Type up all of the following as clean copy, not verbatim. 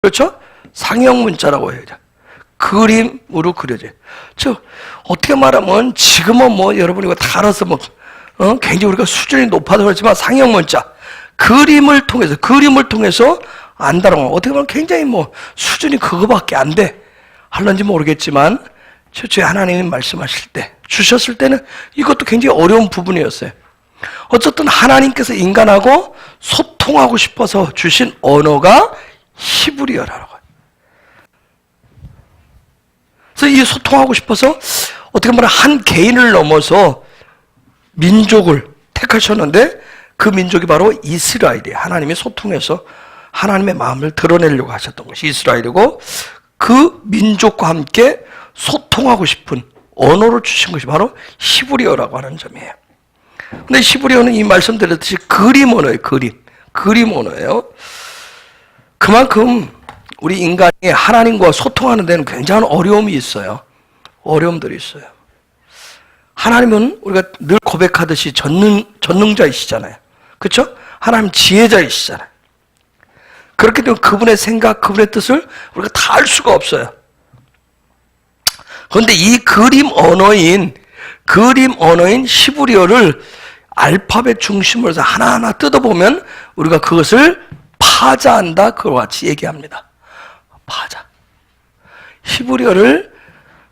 그렇죠? 상형 문자라고 해야죠. 그림으로 그려져요. 즉 어떻게 말하면 지금은 뭐 여러분이 이거 다 알아서 뭐 굉장히 우리가 수준이 높아서 그렇지만 상형 문자 그림을 통해서 안다라고 하면 어떻게 보면 굉장히 뭐 수준이 그거밖에 안 돼 할런지 모르겠지만 최초에 하나님이 말씀하실 때 주셨을 때는 이것도 굉장히 어려운 부분이었어요. 어쨌든 하나님께서 인간하고 소통하고 싶어서 주신 언어가 히브리어라고 해요. 그래서 이 소통하고 싶어서 어떻게 보면 한 개인을 넘어서 민족을 택하셨는데 그 민족이 바로 이스라엘이에요. 하나님이 소통해서 하나님의 마음을 드러내려고 하셨던 것이 이스라엘이고 그 민족과 함께 소통하고 싶은 언어를 주신 것이 바로 히브리어라고 하는 점이에요. 근데 히브리어는 이 말씀드렸듯이 그림 언어예요. 그림 언어예요. 그만큼 우리 인간이 하나님과 소통하는 데는 굉장한 어려움이 있어요. 어려움들이 있어요. 하나님은 우리가 늘 고백하듯이 전능자이시잖아요. 그렇죠? 하나님 지혜자이시잖아요. 그렇기 때문에 그분의 생각, 그분의 뜻을 우리가 다 알 수가 없어요. 그런데 이 그림 언어인 히브리어를 알파벳 중심으로 해서 하나하나 뜯어보면 우리가 그것을 파자한다. 그와 같이 얘기합니다. 파자. 히브리어를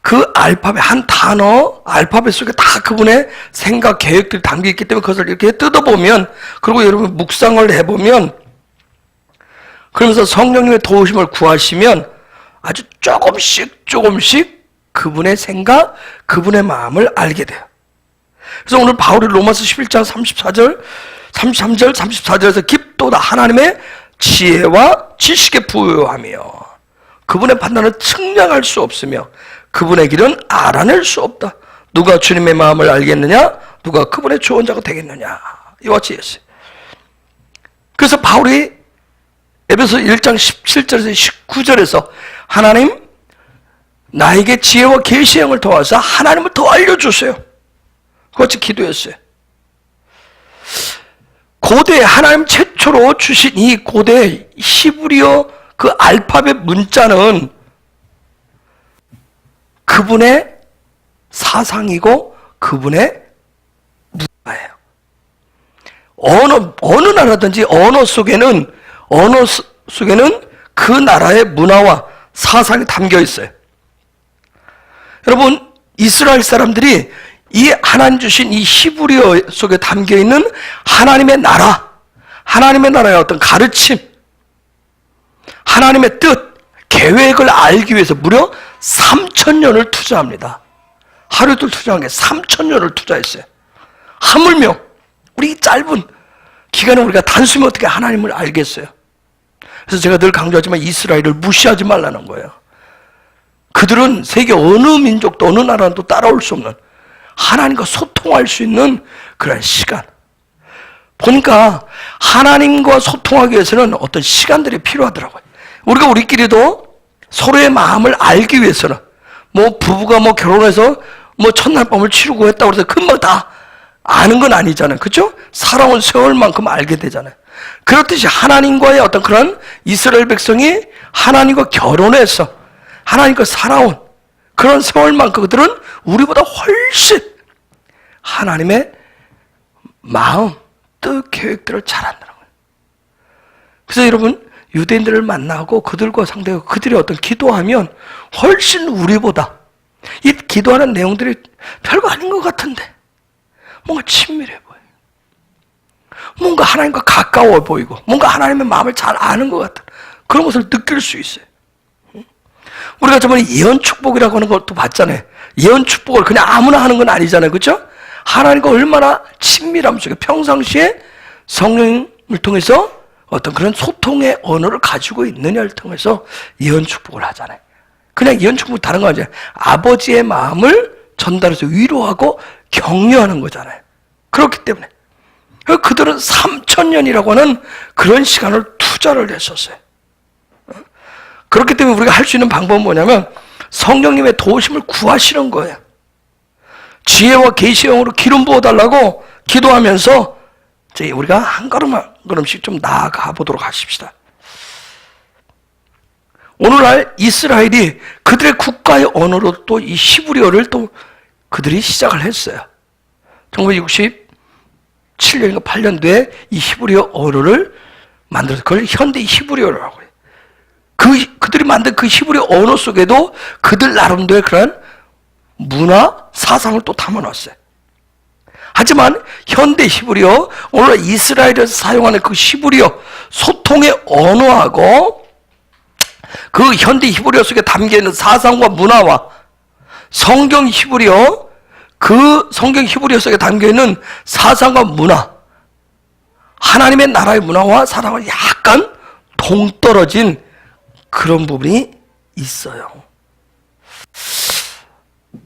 그 알파벳, 한 단어, 알파벳 속에 다 그분의 생각, 계획들이 담겨있기 때문에 그것을 이렇게 뜯어보면, 그리고 여러분 묵상을 해보면, 그러면서 성령님의 도우심을 구하시면 아주 조금씩 그분의 생각, 그분의 마음을 알게 돼요. 그래서 오늘 바울이 로마서 11장 34절, 33절, 34절에서 깊도다 하나님의 지혜와 지식에 부유하며 그분의 판단을 측량할 수 없으며 그분의 길은 알아낼 수 없다. 누가 주님의 마음을 알겠느냐? 누가 그분의 조언자가 되겠느냐? 이와 같이 했어요. 그래서 바울이 에베소 1장 17절에서 19절에서 하나님 나에게 지혜와 계시의 영을 도와서 하나님을 더 알려주세요. 그같이 기도했어요. 고대 하나님 최초로 주신 이 고대 히브리어 그 알파벳 문자는 그분의 사상이고 그분의 문화예요. 어느 나라든지 언어 속에는 그 나라의 문화와 사상이 담겨 있어요. 여러분, 이스라엘 사람들이 이 하나님 주신 이 히브리어 속에 담겨 있는 하나님의 나라의 어떤 가르침, 하나님의 뜻, 계획을 알기 위해서 무려 3,000년을 투자합니다. 하루도 투자한 게 3,000년을 투자했어요. 하물며 우리 짧은 기간에 우리가 단숨에 어떻게 하나님을 알겠어요? 그래서 제가 늘 강조하지만 이스라엘을 무시하지 말라는 거예요. 그들은 세계 어느 민족도 어느 나라도 따라올 수 없는 하나님과 소통할 수 있는 그런 시간. 보니까 하나님과 소통하기 위해서는 어떤 시간들이 필요하더라고요. 우리가 우리끼리도 서로의 마음을 알기 위해서는 뭐 부부가 뭐 결혼해서 뭐 첫날 밤을 치르고 했다고 해서 금방 다 아는 건 아니잖아요. 그렇죠? 살아온 세월만큼 알게 되잖아요. 그렇듯이 하나님과의 어떤 그런 이스라엘 백성이 하나님과 결혼해서 하나님과 살아온 그런 세월만큼 그들은 우리보다 훨씬 하나님의 마음, 뜻, 계획들을 잘 안다는 거예요. 그래서 여러분 유대인들을 만나고 그들과 상대하고 그들이 어떤 기도하면 훨씬 우리보다 이 기도하는 내용들이 별거 아닌 것 같은데 뭔가 친밀해 보여요. 뭔가 하나님과 가까워 보이고 뭔가 하나님의 마음을 잘 아는 것 같은 그런 것을 느낄 수 있어요. 우리가 저번에 예언축복이라고 하는 것도 봤잖아요. 예언축복을 그냥 아무나 하는 건 아니잖아요. 그렇죠? 하나님과 얼마나 친밀함 속에 평상시에 성령을 통해서 어떤 그런 소통의 언어를 가지고 있느냐를 통해서 예언축복을 하잖아요. 그냥 예언축복은 다른 거 아니잖아요. 아버지의 마음을 전달해서 위로하고 격려하는 거잖아요. 그렇기 때문에 그들은 3,000년이라고 하는 그런 시간을 투자를 했었어요. 그렇기 때문에 우리가 할 수 있는 방법은 뭐냐면 성령님의 도우심을 구하시는 거예요. 지혜와 계시의 영으로 기름 부어달라고 기도하면서 우리가 한 걸음씩 좀 나아가 보도록 하십시다. 오늘날 이스라엘이 그들의 국가의 언어로 또 이 히브리어를 또 그들이 시작을 했어요. 1967년인가 8년도에 이 히브리어 언어를 만들어서 그걸 현대 히브리어라고 해요. 그들이 만든 그 히브리어 언어 속에도 그들 나름대로의 그런 문화, 사상을 또 담아놨어요. 하지만 현대 히브리어, 오늘 이스라엘에서 사용하는 그 히브리어 소통의 언어하고 그 현대 히브리어 속에 담겨있는 사상과 문화와 성경 히브리어, 그 성경 히브리어 속에 담겨있는 사상과 문화, 하나님의 나라의 문화와 사상은 약간 동떨어진 그런 부분이 있어요.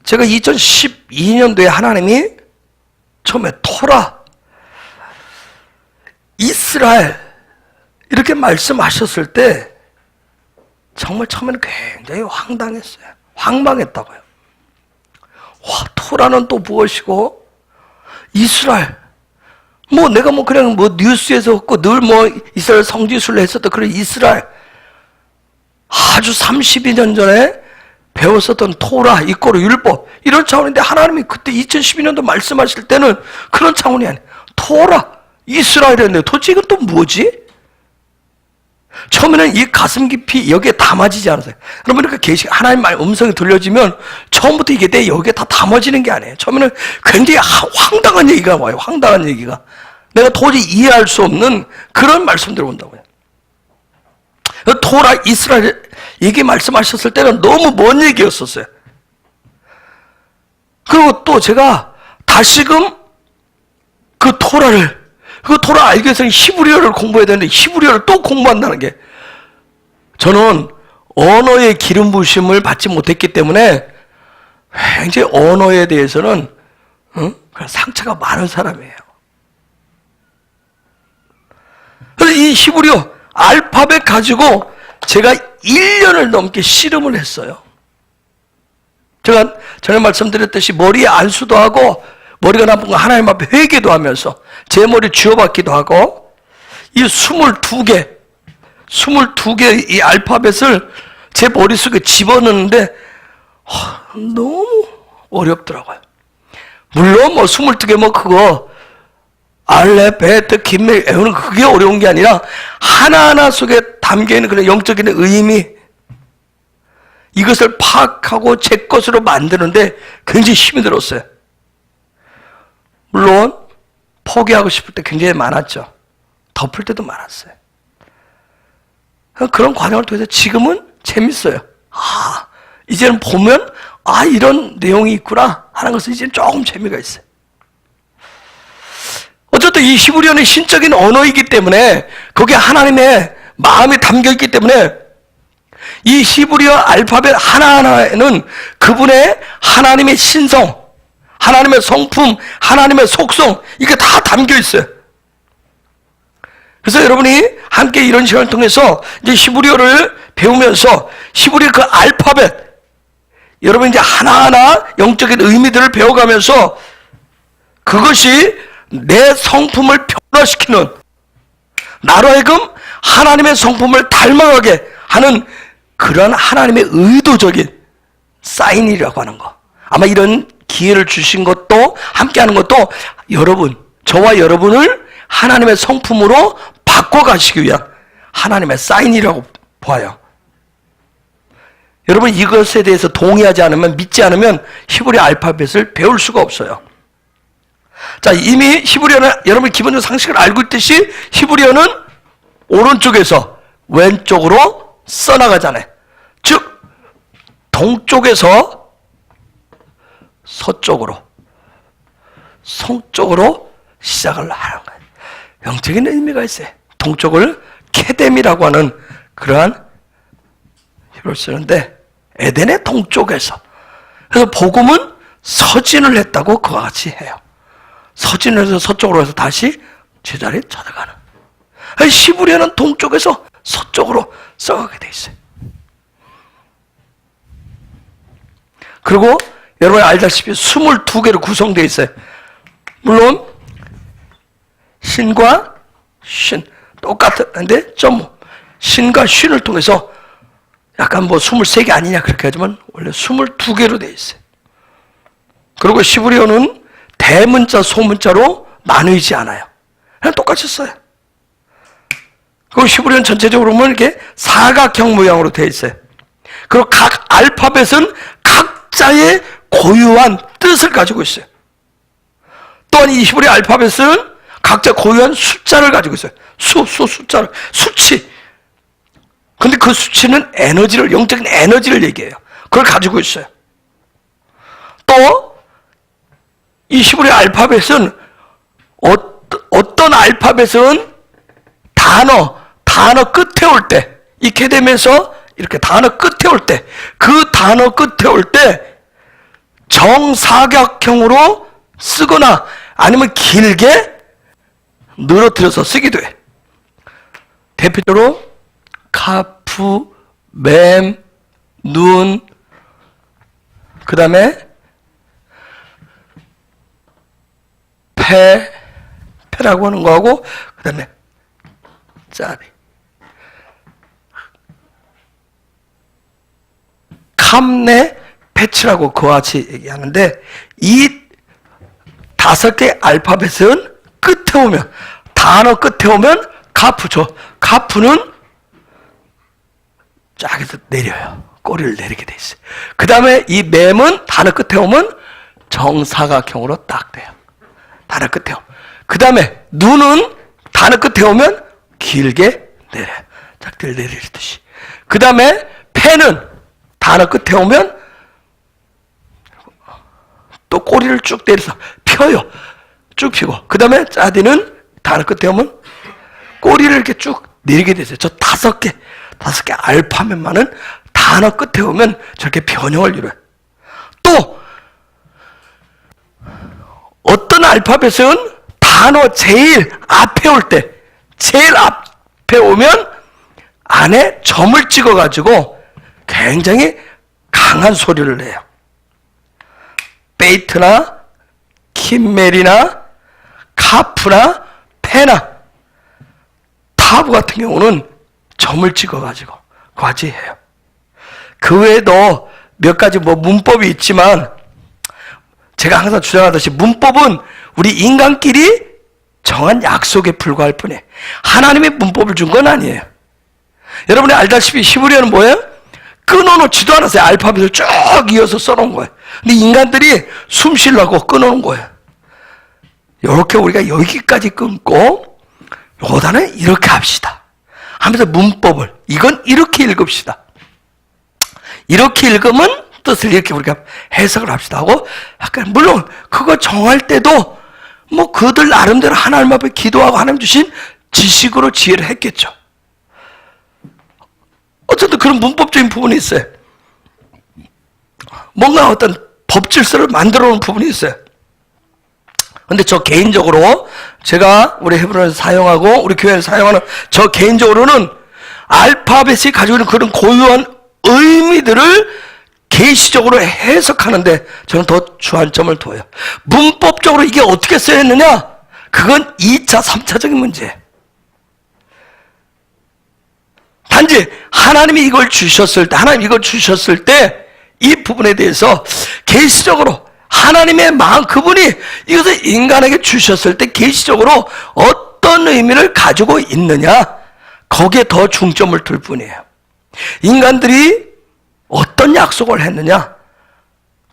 제가 2012년도에 하나님이 처음에 토라, 이스라엘 이렇게 말씀하셨을 때 정말 처음에는 굉장히 황당했어요. 황망했다고요. 와, 토라는 또 무엇이고 이스라엘, 뭐 내가 뭐 그냥 뭐 뉴스에서 했고 늘 뭐 이스라엘 성지순례 했었던 그런 이스라엘, 아주 32년 전에 배웠었던 토라, 이꼬르, 율법 이런 차원인데 하나님이 그때 2012년도 말씀하실 때는 그런 차원이 아니에요. 토라, 이스라엘이었는데 도대체 이건 또 뭐지? 처음에는 이 가슴 깊이 여기에 담아지지 않았어요. 여러분 이렇게 계시 하나님 말 음성이 들려지면 처음부터 이게 내 여기에 다 담아지는 게 아니에요. 처음에는 굉장히 황당한 얘기가 와요. 황당한 얘기가 내가 도저히 이해할 수 없는 그런 말씀들이 온다고요. 토라, 이스라엘 얘기 말씀하셨을 때는 너무 먼 얘기였었어요. 그리고 또 제가 다시금 그 토라를, 그 토라 알기 위해서는 히브리어를 공부해야 되는데 히브리어를 또 공부한다는 게, 저는 언어의 기름 부으심을 받지 못했기 때문에 굉장히 언어에 대해서는 상처가 많은 사람이에요. 그래서 이 히브리어 알파벳 가지고 제가 1년을 넘게 씨름을 했어요. 제가 전에 말씀드렸듯이 머리에 안수도 하고 머리가 나쁜 거 하나님 앞에 회개도 하면서 제 머리 쥐어박기도 하고 이 22개 이 알파벳을 제 머릿속에 집어넣는데 너무 어렵더라고요. 물론 뭐 22개 뭐 그거 알레, 베트, 김메 외우는 그게 어려운 게 아니라 하나하나 속에 담겨있는 그런 영적인 의미, 이것을 파악하고 제 것으로 만드는데 굉장히 힘이 들었어요. 물론 포기하고 싶을 때 굉장히 많았죠. 덮을 때도 많았어요. 그런 과정을 통해서 지금은 재밌어요. 이제는 보면 이런 내용이 있구나 하는 것은 이제는 조금 재미가 있어요. 어쨌든 이 히브리어는 신적인 언어이기 때문에 거기에 하나님의 마음이 담겨있기 때문에 이 히브리어 알파벳 하나하나에는 그분의 하나님의 신성, 하나님의 성품, 하나님의 속성, 이게 다 담겨있어요. 그래서 여러분이 함께 이런 시간을 통해서 이제 히브리어를 배우면서 히브리어 그 알파벳, 여러분 이제 하나하나 영적인 의미들을 배워가면서 그것이 내 성품을 변화시키는, 나로 하여금 하나님의 성품을 닮아가게 하는 그런 하나님의 의도적인 사인이라고 하는 거. 아마 이런 기회를 주신 것도, 함께하는 것도 여러분, 저와 여러분을 하나님의 성품으로 바꿔가시기 위한 하나님의 사인이라고 봐요. 여러분 이것에 대해서 동의하지 않으면, 믿지 않으면 히브리어 알파벳을 배울 수가 없어요. 자, 이미 히브리어는 여러분 기본적인 상식을 알고 있듯이 히브리어는 오른쪽에서 왼쪽으로 써나가잖아요. 즉 동쪽에서 서쪽으로, 성쪽으로 시작을 하는 거예요. 영적인 의미가 있어요. 동쪽을 케뎀이라고 하는 그러한 히브리어를 쓰는데 에덴의 동쪽에서, 그래서 복음은 서진을 했다고 그와 같이 해요. 서진을 해서 서쪽으로 해서 다시 제자리에 찾아가는. 히브리어는 동쪽에서 서쪽으로 써가게 돼 있어요. 그리고 여러분이 알다시피 22개로 구성되어 있어요. 물론 신과 신 똑같은데 신과 신을 통해서 약간 뭐 23개 아니냐 그렇게 하지만 원래 22개로 돼 있어요. 그리고 히브리어는 대문자, 소문자로 나누지 않아요. 그냥 똑같이 써요. 그리고 히브리어는 전체적으로 보면 이렇게 사각형 모양으로 되어 있어요. 그리고 각 알파벳은 각자의 고유한 뜻을 가지고 있어요. 또한 이 히브리 알파벳은 각자 고유한 숫자를 가지고 있어요. 숫자를, 수치. 근데 그 수치는 에너지를, 영적인 에너지를 얘기해요. 그걸 가지고 있어요. 또, 이 히브리 알파벳은 어떤 알파벳은 단어 끝에 올 때, 익게 되면서 이렇게 단어 끝에 올 때, 그 단어 끝에 올 때 정사각형으로 쓰거나 아니면 길게 늘어뜨려서 쓰기도 해. 대표적으로 카프, 맴, 눈, 그 다음에 패라고 하는 거하고 그 다음에 짜리, 캄네, 패치라고 그와 같이 얘기하는데 이 5개 알파벳은 끝에 오면, 단어 끝에 오면 카프죠. 카프는 쫙 해서 내려요. 꼬리를 내리게 돼 있어요. 그 다음에 이 맴은 단어 끝에 오면 정사각형으로 딱 돼요. 단어 끝에 오면. 그 다음에 눈은 단어 끝에 오면 길게 내려요. 짝들 내리듯이. 그 다음에 패는 단어 끝에 오면 또 꼬리를 쭉 내려서 펴요. 쭉 펴고. 그 다음에 짜디는 단어 끝에 오면 꼬리를 이렇게 쭉 내리게 되세요. 저 5개 알파벳만은 단어 끝에 오면 저렇게 변형을 이뤄요. 또 어떤 알파벳은 단어 제일 앞에 올 때, 제일 앞에 오면 안에 점을 찍어가지고 굉장히 강한 소리를 내요. 베이트나 킴멜이나 카프나 페나 타브 같은 경우는 점을 찍어가지고 과지 해요. 그 외에도 몇 가지 뭐 문법이 있지만 제가 항상 주장하듯이 문법은 우리 인간끼리 정한 약속에 불과할 뿐이에요. 하나님의 문법을 준 건 아니에요. 여러분이 알다시피 히브리어는 뭐예요? 끊어놓지도 않았어요. 알파벳을 쭉 이어서 써놓은 거예요. 근데 인간들이 숨 쉬려고 끊어놓은 거예요. 이렇게 우리가 여기까지 끊고 요단은 이렇게 합시다 하면서 문법을 이건 이렇게 읽읍시다. 이렇게 읽으면 뜻을 이렇게 우리가 해석을 합시다 하고 약간 물론 그거 정할 때도 뭐 그들 나름대로 하나님 앞에 기도하고 하나님 주신 지식으로 지혜를 했겠죠. 어쨌든 그런 문법적인 부분이 있어요. 뭔가 어떤 법질서를 만들어 놓은 부분이 있어요. 근데 저 개인적으로 제가 우리 헤브론에서 사용하고 우리 교회에서 사용하는 저 개인적으로는 알파벳이 가지고 있는 그런 고유한 의미들을 계시적으로 해석하는데 저는 더 주안점을 둬요. 문법적으로 이게 어떻게 써야 했느냐? 그건 2차, 3차적인 문제예요. 단지 하나님이 이걸 주셨을 때, 하나님 이걸 주셨을 때 이 부분에 대해서 계시적으로 하나님의 마음, 그분이 이것을 인간에게 주셨을 때 계시적으로 어떤 의미를 가지고 있느냐, 거기에 더 중점을 둘 뿐이에요. 인간들이 어떤 약속을 했느냐,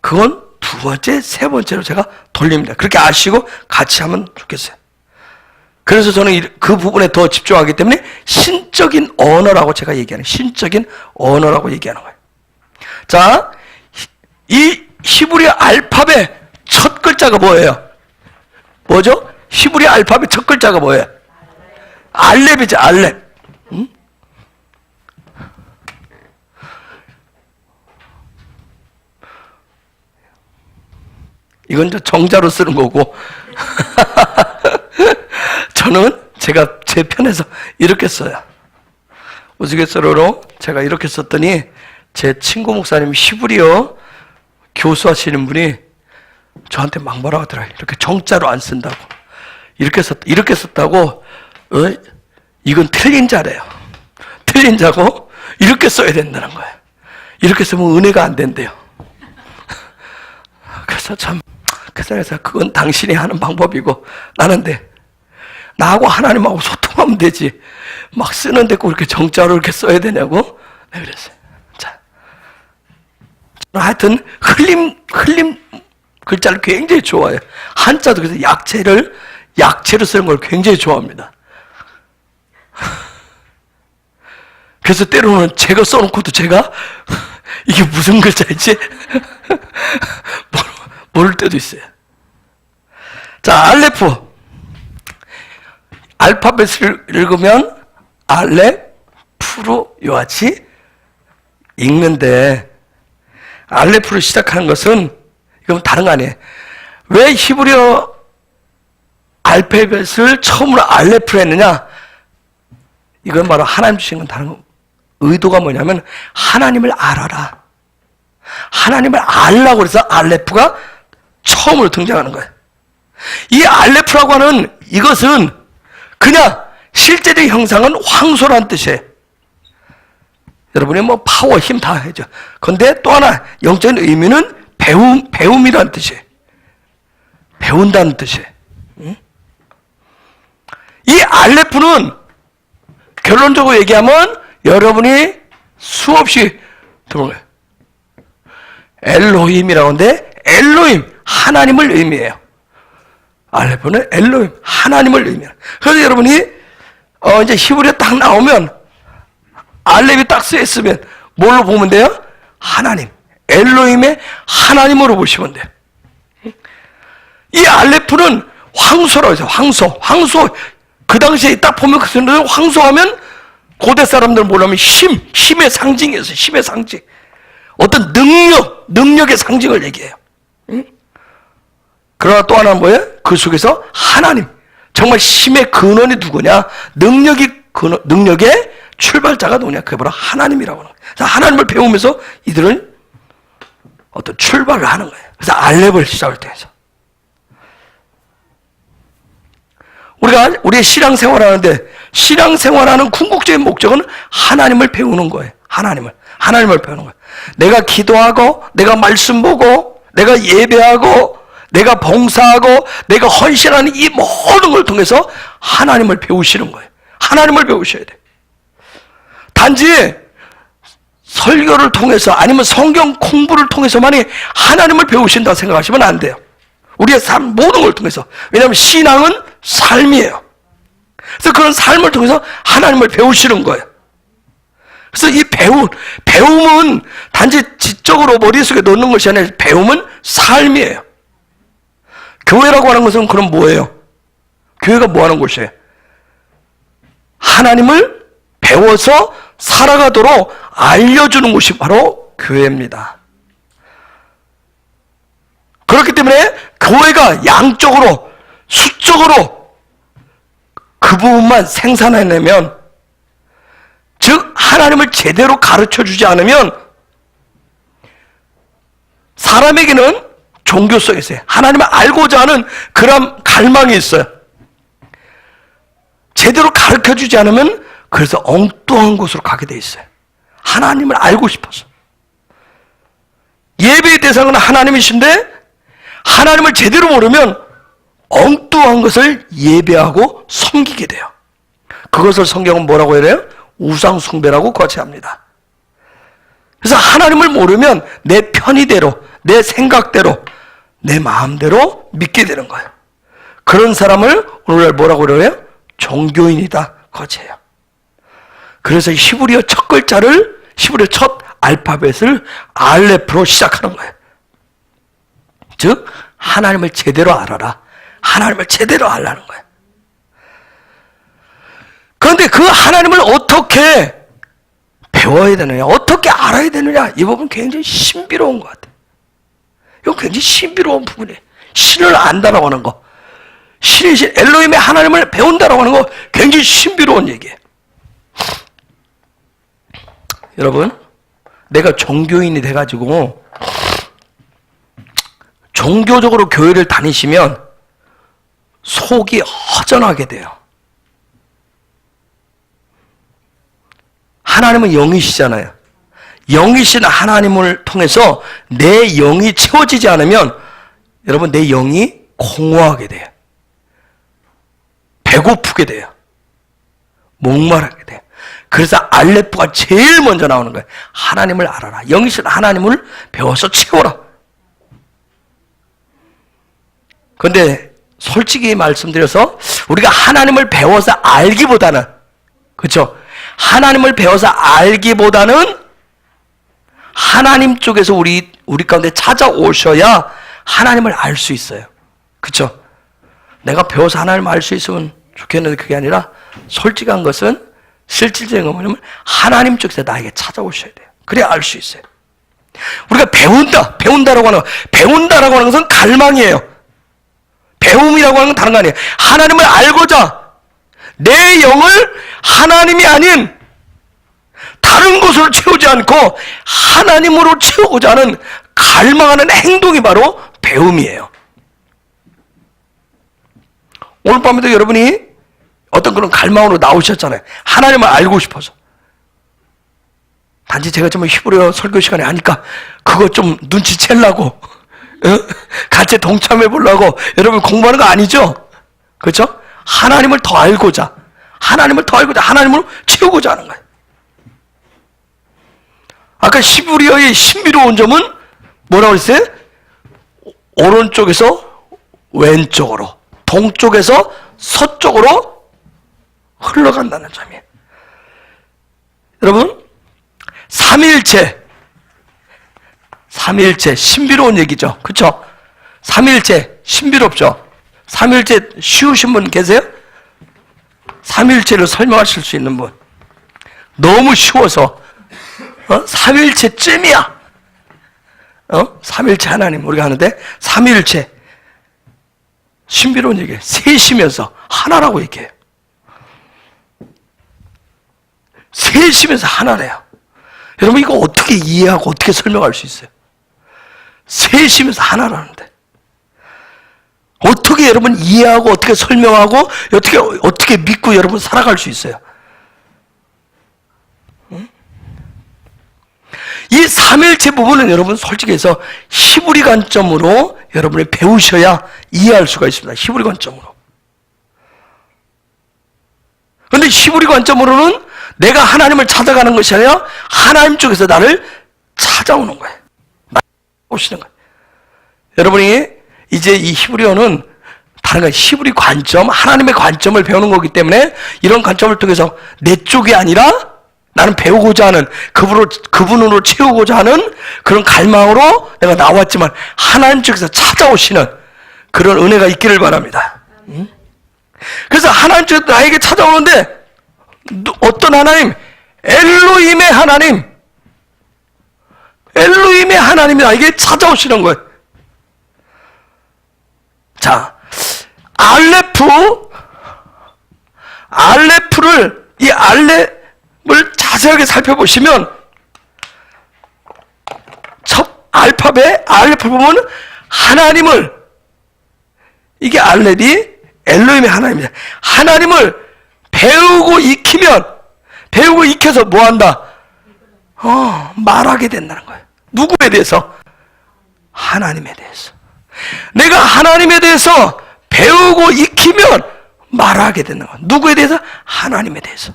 그건 2번째, 3번째로 제가 돌립니다. 그렇게 아시고 같이 하면 좋겠어요. 그래서 저는 그 부분에 더 집중하기 때문에 신적인 언어라고 제가 얘기하는, 신적인 언어라고 얘기하는 거예요. 자, 이 히브리 알파벳 첫 글자가 뭐예요? 뭐죠? 히브리 알파벳 첫 글자가 뭐예요? 알렙이죠, 알렙. 응? 이건 저 정자로 쓰는 거고 저는 제가 제 편에서 이렇게 써요. 우스갯소리로 제가 이렇게 썼더니 제 친구 목사님 히브리어 교수하시는 분이 저한테 막 뭐라고 하더라고요. 이렇게 정자로 안 쓴다고. 이렇게 썼다고, 이건 틀린 자래요. 틀린 자고, 이렇게 써야 된다는 거예요. 이렇게 쓰면 은혜가 안 된대요. 그래서 그래서 그건 당신이 하는 방법이고 나는 나하고 하나님하고 소통하면 되지. 막 쓰는데 꼭 이렇게 정자로 이렇게 써야 되냐고? 네, 그랬어요. 자, 하여튼 흘림 글자를 굉장히 좋아해요. 한자도 그래서 약체로 쓰는 걸 굉장히 좋아합니다. 그래서 때로는 제가 써놓고도 제가 이게 무슨 글자이지? 모를 때도 있어요. 자, 알레프. 알파벳을 읽으면 알레프로 요같이 읽는데 알레프로 시작하는 것은 이건 다른 거 아니에요. 왜 히브리어 알파벳을 처음으로 알레프로 했느냐? 이건 바로 하나님 주신 건 다른 거. 의도가 뭐냐면 하나님을 알아라. 하나님을 알라고 해서 알레프가 처음으로 등장하는 거예요. 이 알레프라고 하는 이것은 그냥 실제적 형상은 황소란 뜻이에요. 여러분이 뭐 파워, 힘 다 해죠. 그런데 또 하나 영적인 의미는 배움이라는 뜻이에요. 배운다는 뜻이에요. 이 알레프는 결론적으로 얘기하면 여러분이 수없이 들어오는 거예요. 엘로힘이라고 하는데 엘로힘, 하나님을 의미해요. 알레프는 엘로힘, 하나님을 의미해요. 그래서 여러분이 이제 히브리어 딱 나오면 알렙이 딱 쓰였으면 뭘로 보면 돼요? 하나님, 엘로힘의 하나님으로 보시면 돼요. 이 알레프는 황소라고 해서 황소 그 당시에 딱 보면 그 순간 황소하면 고대 사람들은 뭐냐면 힘의 상징이었어요. 힘의 상징. 어떤 능력의 상징을 얘기해요. 그러나 또 하나는 뭐예요? 그 속에서 하나님. 정말 힘의 근원이 누구냐? 능력의 출발자가 누구냐? 그게 바로 하나님이라고 하는 거예요. 하나님을 배우면서 이들은 어떤 출발을 하는 거예요. 그래서 알렙을 시작을 해서. 우리의 신앙생활하는데 신앙생활하는 궁극적인 목적은 하나님을 배우는 거예요. 하나님을 배우는 거예요. 내가 기도하고 내가 말씀 보고 내가 예배하고 내가 봉사하고 내가 헌신하는 이 모든 걸 통해서 하나님을 배우시는 거예요. 하나님을 배우셔야 돼요. 단지 설교를 통해서 아니면 성경 공부를 통해서만이 하나님을 배우신다 생각하시면 안 돼요. 우리의 삶 모든 걸 통해서. 왜냐하면 신앙은 삶이에요. 그래서 그런 삶을 통해서 하나님을 배우시는 거예요. 그래서 이 배움은 단지 지적으로 머릿속에 넣는 것이 아니라 배움은 삶이에요. 교회라고 하는 것은 그럼 뭐예요? 교회가 뭐 하는 곳이에요? 하나님을 배워서 살아가도록 알려주는 곳이 바로 교회입니다. 그렇기 때문에 교회가 양적으로 수적으로 그 부분만 생산해내면, 즉 하나님을 제대로 가르쳐주지 않으면 사람에게는 종교성이 있어요. 하나님을 알고자 하는 그런 갈망이 있어요. 제대로 가르쳐주지 않으면 그래서 엉뚱한 곳으로 가게 돼 있어요. 하나님을 알고 싶어서. 예배의 대상은 하나님이신데 하나님을 제대로 모르면 엉뚱한 것을 예배하고 섬기게 돼요. 그것을 성경은 뭐라고 해야 돼요? 우상숭배라고 거치합니다. 그래서 하나님을 모르면 내 편의대로, 내 생각대로, 내 마음대로 믿게 되는 거예요. 그런 사람을 오늘날 뭐라고 그래요? 종교인이다 거치해요. 그래서 히브리어 첫 글자를, 히브리어 첫 알파벳을 알레프로 시작하는 거예요. 즉 하나님을 제대로 알아라. 하나님을 제대로 알라는 거예요. 그런데 그 하나님을 어떻게 배워야 되느냐, 어떻게 알아야 되느냐, 이 부분 굉장히 신비로운 것 같아요. 이건 굉장히 신비로운 부분이에요. 신을 안다라고 하는 거, 신이신 엘로힘의 하나님을 배운다라고 하는 거 굉장히 신비로운 얘기예요. 여러분, 내가 종교인이 돼가지고 종교적으로 교회를 다니시면 속이 허전하게 돼요. 하나님은 영이시잖아요. 영이신 하나님을 통해서 내 영이 채워지지 않으면 여러분 내 영이 공허하게 돼요. 배고프게 돼요. 목마르게 돼요. 그래서 알레프가 제일 먼저 나오는 거예요. 하나님을 알아라. 영이신 하나님을 배워서 채워라. 그런데 솔직히 말씀드려서 우리가 하나님을 배워서 알기보다는, 그렇죠? 하나님을 배워서 알기보다는 하나님 쪽에서 우리 가운데 찾아오셔야 하나님을 알 수 있어요. 그렇죠? 내가 배워서 하나님을 알 수 있으면 좋겠는데 그게 아니라 솔직한 것은 실질적인 건 뭐냐면 하나님 쪽에서 나에게 찾아오셔야 돼요. 그래야 알 수 있어요. 우리가 배운다라고 하는 것은 갈망이에요. 배움이라고 하는 건 다른 거 아니에요. 하나님을 알고자 내 영을 하나님이 아닌 다른 것으로 채우지 않고 하나님으로 채우고자 하는 갈망하는 행동이 바로 배움이에요. 오늘 밤에도 여러분이 어떤 그런 갈망으로 나오셨잖아요. 하나님을 알고 싶어서. 단지 제가 좀 히브리어 설교 시간에 하니까 그거 좀 눈치채려고 같이 동참해 보려고 여러분 공부하는 거 아니죠? 그렇죠? 하나님을 더 알고자 하나님을 채우고자 하는 거예요. 아까 히브리어의 신비로운 점은 뭐라고 했어요? 오른쪽에서 왼쪽으로, 동쪽에서 서쪽으로 흘러간다는 점이에요. 여러분, 삼위일체 신비로운 얘기죠. 그렇죠? 삼위일체 신비롭죠? 삼위일체 쉬우신 분 계세요? 삼위일체를 설명하실 수 있는 분. 너무 쉬워서 삼위일체쯤이야. 삼위일체 하나님 우리가 하는데 삼위일체 신비로운 얘기예요. 셋이면서 하나라고 얘기해요. 셋이면서 하나래요. 여러분 이거 어떻게 이해하고 어떻게 설명할 수 있어요? 셋이면서 하나라는데 어떻게 여러분 이해하고 어떻게 설명하고 어떻게 믿고 여러분 살아갈 수 있어요? 이 삼일체 부분은 여러분 솔직히 해서 히브리 관점으로 여러분이 배우셔야 이해할 수가 있습니다. 히브리 관점으로. 그런데 히브리 관점으로는 내가 하나님을 찾아가는 것이 아니라 하나님 쪽에서 나를 찾아오는 거예요. 오시는 거예요. 여러분이 이제 이 히브리어는 다른 건 히브리 관점, 하나님의 관점을 배우는 거기 때문에 이런 관점을 통해서 내 쪽이 아니라 나는 배우고자 하는 그분으로 채우고자 하는 그런 갈망으로 내가 나왔지만 하나님 쪽에서 찾아오시는 그런 은혜가 있기를 바랍니다. 그래서 하나님 쪽에서 나에게 찾아오는데 어떤 하나님? 엘로힘의 하나님이 나에게 찾아오시는 거예요. 자, 이 알렙을 자세하게 살펴보시면 첫 알파벳 보면 하나님을, 이게 알렙이 엘로힘의 하나님입니다. 하나님을 배우고 익혀서 뭐 한다? 말하게 된다는 거예요. 누구에 대해서? 하나님에 대해서. 내가 하나님에 대해서 배우고 익히면 말하게 되는 거예요. 누구에 대해서? 하나님에 대해서.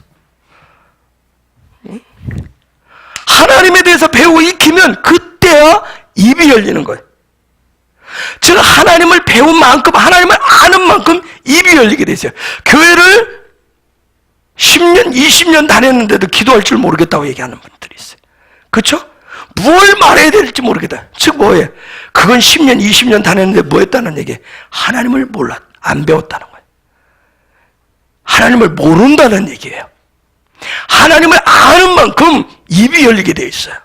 하나님에 대해서 배우고 익히면 그때야 입이 열리는 거예요. 즉 하나님을 배운 만큼, 하나님을 아는 만큼 입이 열리게 되죠. 교회를 10년, 20년 다녔는데도 기도할 줄 모르겠다고 얘기하는 분들이 있어요. 그렇죠? 뭘 말해야 될지 모르겠다. 즉 뭐예요? 그건 10년, 20년 다녔는데 뭐 했다는 얘기예요? 하나님을 안 배웠다는 거예요. 하나님을 모른다는 얘기예요. 하나님을 아는 만큼 입이 열리게 돼 있어요.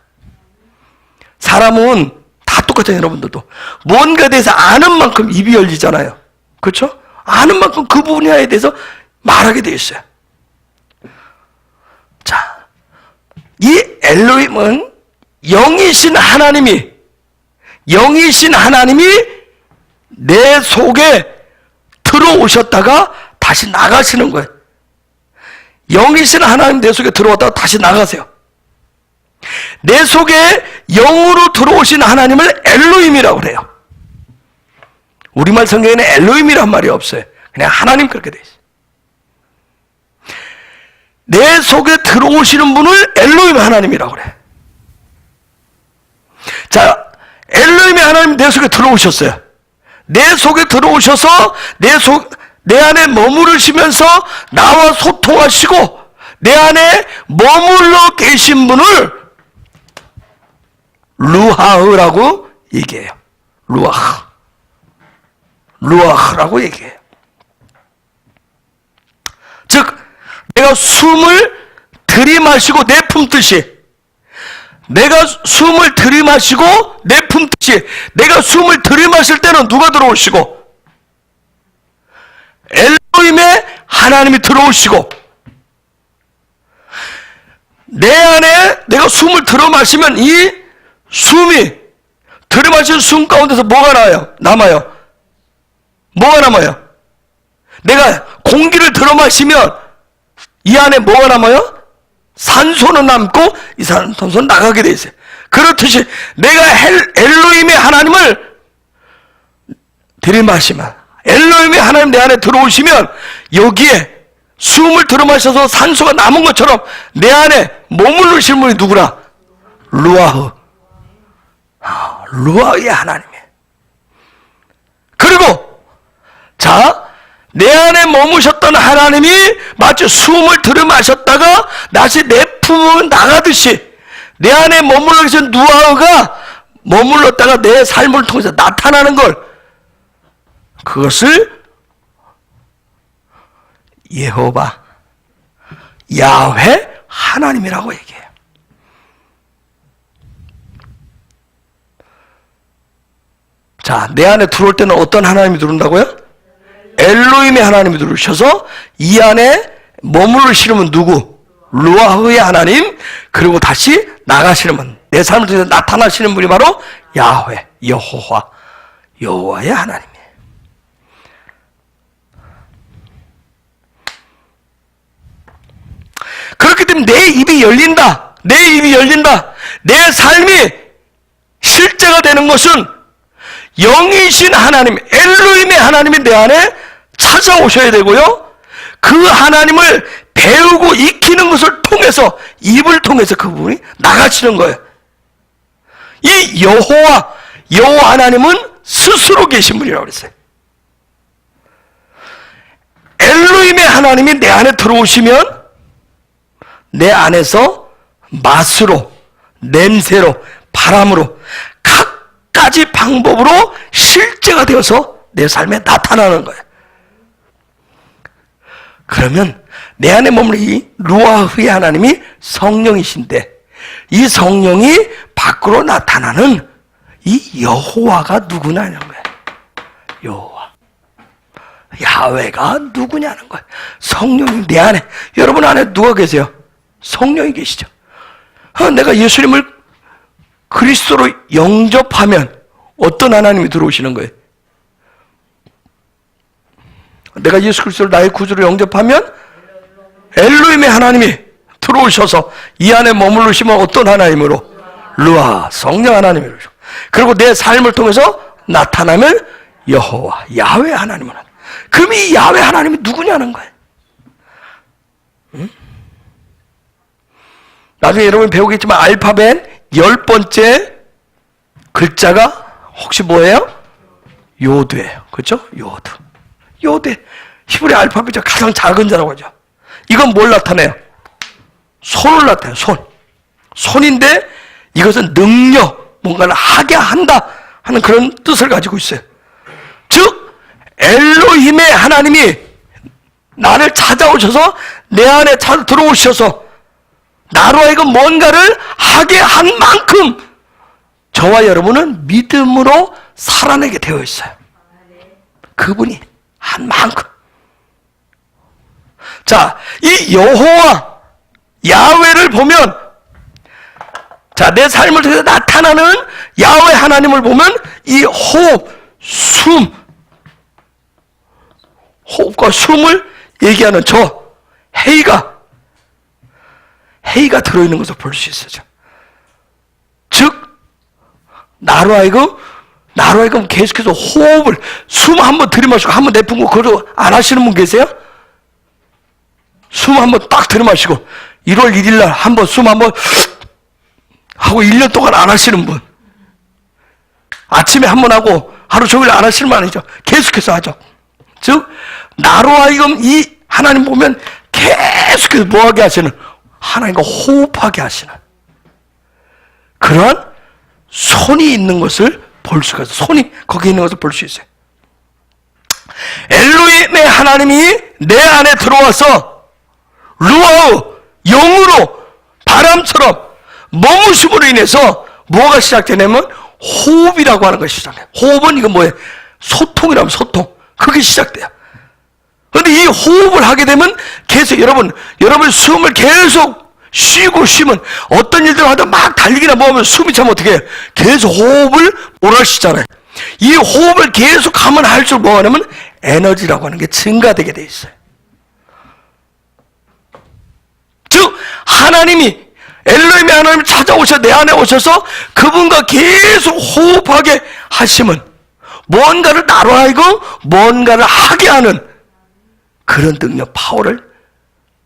사람은 다 똑같아요. 여러분들도 뭔가에 대해서 아는 만큼 입이 열리잖아요. 그렇죠? 아는 만큼 그 분야에 대해서 말하게 돼 있어요. 자, 이 엘로힘은 영이신 하나님이 내 속에 들어오셨다가 다시 나가시는 거예요. 영이신 하나님 내 속에 들어왔다가 다시 나가세요. 내 속에 영으로 들어오신 하나님을 엘로힘이라고 그래요. 우리말 성경에는 엘로힘이란 말이 없어요. 그냥 하나님 그렇게 돼 있어요. 내 속에 들어오시는 분을 엘로힘 하나님이라고 그래. 자, 엘로힘의 하나님 내 속에 들어오셨어요. 내 속에 들어오셔서 내 안에 머무르시면서 나와 소통하시고 내 안에 머물러 계신 분을 루하흐라고 얘기해요. 루아흐라고 얘기해요. 즉 내가 숨을 들이마시고 내품듯이, 내가 숨을 들이마시고 내품듯이, 내가 숨을 들이마실 때는 누가 들어오시고? 엘로힘의 하나님이 들어오시고, 내 안에 내가 숨을 들어마시면 이 숨이, 들이마신 숨 가운데서 뭐가 남아요? 뭐가 남아요? 내가 공기를 들어마시면 이 안에 뭐가 남아요? 산소는 남고 이 산소는 나가게 돼 있어요. 그렇듯이 내가 엘로힘의 하나님을 들이마시면, 엘로힘의 하나님 내 안에 들어오시면 여기에 숨을 들어마셔서 산소가 남은 것처럼 내 안에 머무르시는 분이 누구라? 루아흐의 하나님이에요. 그리고 자, 내 안에 머무셨던 하나님이 마치 숨을 들이마셨다가 다시 내 품으로 나가듯이 내 안에 머물러 계신 루아흐가 머물렀다가 내 삶을 통해서 나타나는 걸, 그것을 예호바, 야훼 하나님이라고 얘기해요. 자, 내 안에 들어올 때는 어떤 하나님이 들어온다고요? 엘로힘의 하나님이 들어오셔서 이 안에 머무르시는 분 누구? 루아흐의 하나님. 그리고 다시 나가시는 분, 내 삶을 통해서 나타나시는 분이 바로 야훼, 여호와의 하나님이에요. 그렇기 때문에 내 입이 열린다. 내 삶이 실제가 되는 것은 영이신 하나님, 엘로힘의 하나님이 내 안에 찾아오셔야 되고요. 그 하나님을 배우고 익히는 것을 통해서, 입을 통해서 그분이 나가시는 거예요. 이 여호와 하나님은 스스로 계신 분이라고 그랬어요. 엘로힘의 하나님이 내 안에 들어오시면 내 안에서 맛으로, 냄새로, 바람으로 각가지 방법으로 실제가 되어서 내 삶에 나타나는 거예요. 그러면 내 안에 머무는 이 루아흐의 하나님이 성령이신데, 이 성령이 밖으로 나타나는 이 여호와가 누구냐는 거예요. 여호와, 야훼가 누구냐는 거예요. 성령이 내 안에, 여러분 안에 누가 계세요? 성령이 계시죠. 내가 예수님을 그리스도로 영접하면 어떤 하나님이 들어오시는 거예요? 내가 예수 그리스도를 나의 구주로 영접하면 엘로힘의 하나님이 들어오셔서 이 안에 머무르시면 어떤 하나님으로? 루아, 성령 하나님으로. 그리고 내 삶을 통해서 나타나면 여호와, 야훼 하나님으로. 그럼 이 야훼 하나님이 누구냐는 거예요. 응? 나중에 여러분 배우겠지만 알파벳 10번째 글자가 혹시 뭐예요? 요드예요. 그렇죠? 요드. 히브리 알파벳 중 가장 작은 자라고 하죠. 이건 뭘 나타내요? 손을 나타내요. 손인데 이것은 능력, 뭔가를 하게 한다 하는 그런 뜻을 가지고 있어요. 즉 엘로힘의 하나님이 나를 찾아오셔서 내 안에 들어오셔서 나로 하여금 뭔가를 하게 한 만큼 저와 여러분은 믿음으로 살아내게 되어 있어요. 그분이 한 만큼. 자, 이 여호와, 야훼를 보면, 자, 내 삶을 통해서 나타나는 야훼 하나님을 보면 이 호흡, 호흡과 숨을 얘기하는 헤이가 들어있는 것을 볼 수 있어요. 나로 하여금 계속해서 호흡을, 숨 한번 들이마시고 한번 내뿜고, 그거 안 하시는 분 계세요? 숨 한번 딱 들이마시고 1월 1일 날 한번 숨 한번 하고 1년 동안 안 하시는 분, 아침에 한번 하고 하루 종일 안 하시는 분 아니죠. 계속해서 하죠. 즉 나로 하여금 이 하나님 보면 계속해서 뭐하게 하시는, 하나님과 호흡하게 하시는 그런 손이 있는 것을 볼 수가 있어요. 손이 거기 있는 것을 볼 수 있어요. 엘로힘의 하나님이 내 안에 들어와서 루아우, 영으로 바람처럼 머무심으로 인해서 뭐가 시작되냐면 호흡이라고 하는 것이 시작돼요. 호흡은 이거 뭐예요? 소통이라면 소통. 그게 시작돼요. 그런데 이 호흡을 하게 되면 계속 여러분 숨을 계속 쉬고 쉬면 어떤 일들 하다 막 달리기나 뭐 하면 숨이 차면 어떻게 해요? 계속 호흡을 몰아쉬잖아요. 이 호흡을 계속 하면 할수록 뭐가 하냐면 에너지라고 하는 게 증가되게 돼 있어요. 즉 하나님이, 엘로힘의 하나님이 찾아오셔 내 안에 오셔서 그분과 계속 호흡하게 하시면 뭔가를 나로 하여금 뭔가를 하게 하는 그런 능력, 파워를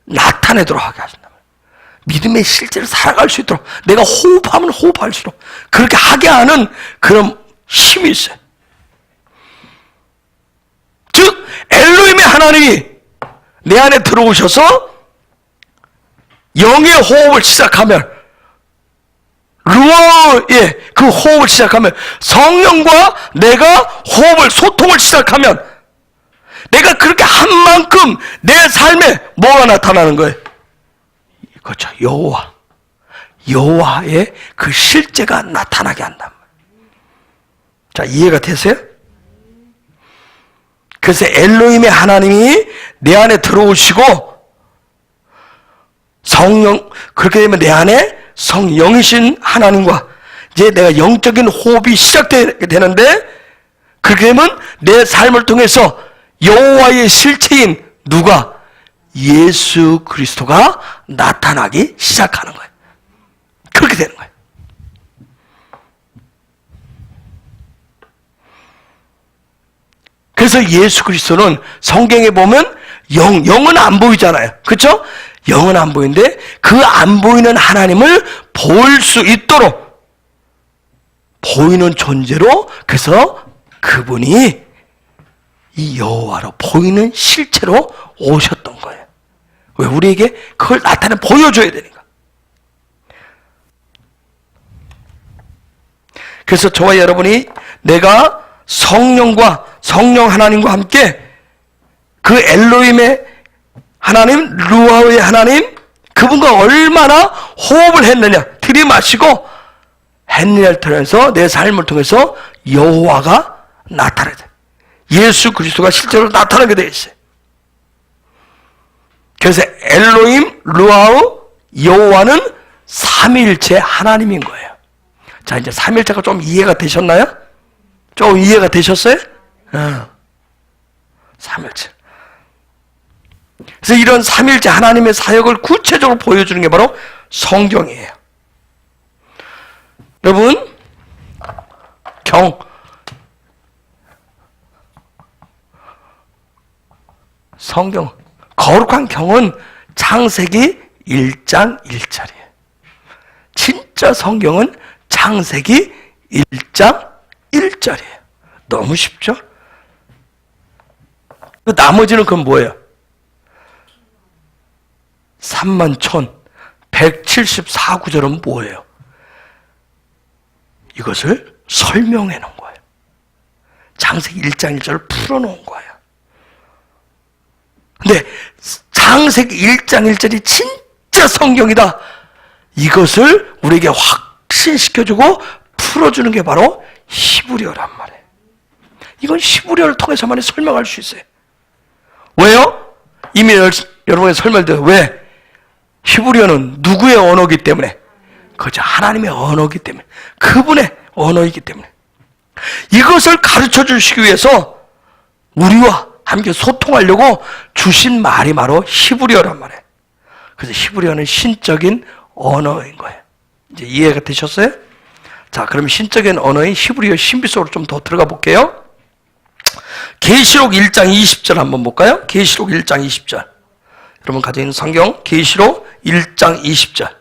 나타내도록 하게 하신다. 믿음의 실제로 살아갈 수 있도록, 내가 호흡하면 호흡할수록 그렇게 하게 하는 그런 힘이 있어요. 즉 엘로힘의 하나님이 내 안에 들어오셔서 영의 호흡을 시작하면, 루아의 그 호흡을 시작하면, 성령과 내가 호흡을, 소통을 시작하면 내가 그렇게 한 만큼 내 삶에 뭐가 나타나는 거예요? 그렇죠. 여호와의 그 실제가 나타나게 한단 말이에요. 자, 이해가 되세요? 그래서 엘로힘의 하나님이 내 안에 들어오시고 성령, 그렇게 되면 내 안에 성령이신 하나님과 이제 내가 영적인 호흡이 시작되게 되는데, 그렇게 되면 내 삶을 통해서 여호와의 실체인 누가? 예수 그리스도가 나타나기 시작하는 거예요. 그렇게 되는 거예요. 그래서 예수 그리스도는 성경에 보면 영은 안 보이잖아요. 그렇죠? 영은 안 보이는데 그 안 보이는 하나님을 볼 수 있도록 보이는 존재로, 그래서 그분이 이 여호와로 보이는 실체로 오셨던 거예요. 왜? 우리에게 그걸 나타내 보여줘야 되니까. 그래서 저와 여러분이 내가 성령과 성령 하나님과 함께 그 엘로힘의 하나님, 루아의 하나님, 그분과 얼마나 호흡을 했느냐, 들이마시고 했느냐를 통해서 내 삶을 통해서 여호와가 나타나야 돼. 예수 그리스도가 실제로 나타나게 되어 있어요. 그래서 엘로힘, 루아우, 여호와는 삼위일체 하나님인 거예요. 자, 이제 삼위일체가 좀 이해가 되셨나요? 좀 이해가 되셨어요? 삼위일체. 그래서 이런 삼위일체 하나님의 사역을 구체적으로 보여주는 게 바로 성경이에요. 여러분, 성경, 거룩한 경은 창세기 1장 1절이에요. 진짜 성경은 창세기 1장 1절이에요. 너무 쉽죠? 그 나머지는 그건 뭐예요? 31,174구절은 뭐예요? 이것을 설명해 놓은 거예요. 창세기 1장 1절을 풀어놓은 거예요. 근데 창세기 1장 1절이 진짜 성경이다, 이것을 우리에게 확신시켜주고 풀어주는 게 바로 히브리어란 말이에요. 이건 히브리어를 통해서만 설명할 수 있어요. 왜요? 이미 여러분이 설명드려요. 왜? 히브리어는 누구의 언어이기 때문에? 그저 하나님의 언어이기 때문에, 그분의 언어이기 때문에. 이것을 가르쳐 주시기 위해서 우리와 함께 소통하려고 주신 말이 바로 히브리어란 말이에요. 그래서 히브리어는 신적인 언어인 거예요. 이제 이해가 되셨어요? 자, 그럼 신적인 언어인 히브리어 신비 속으로 좀 더 들어가 볼게요. 계시록 1장 20절 한번 볼까요? 계시록 1장 20절. 여러분 가지고 있는 성경 계시록 1장 20절.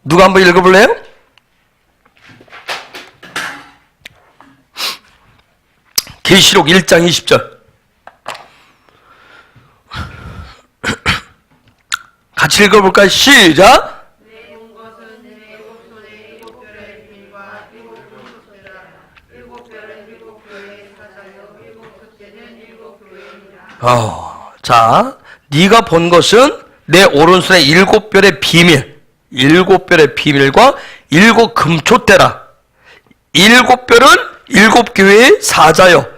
누가 한번 읽어볼래요? 계시록 1장 20절. 같이 읽어볼까요? 시작! 자, 네가 본 것은 내 오른손의 7별의 비밀, 7별의 비밀과 7 금초대라. 7별은 7 교회의 사자요,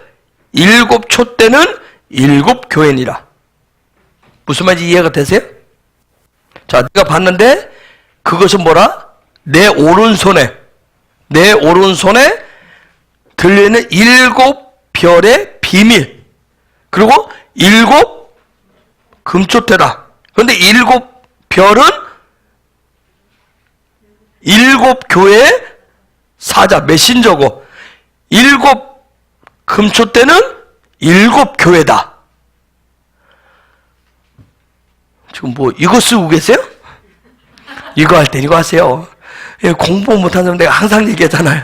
7 촛대는 7 교회니라. 무슨 말인지 이해가 되세요? 자, 네가 봤는데 그것은 뭐라? 내 오른손에 들리는 7 별의 비밀, 그리고 7 금초대다. 그런데 7 별은 7 교회의 사자, 메신저고, 7 금초대는 7 교회다. 지금 뭐 이거 쓰고 계세요? 이거 할 땐 이거 하세요. 공부 못하는 사람 내가 항상 얘기하잖아요.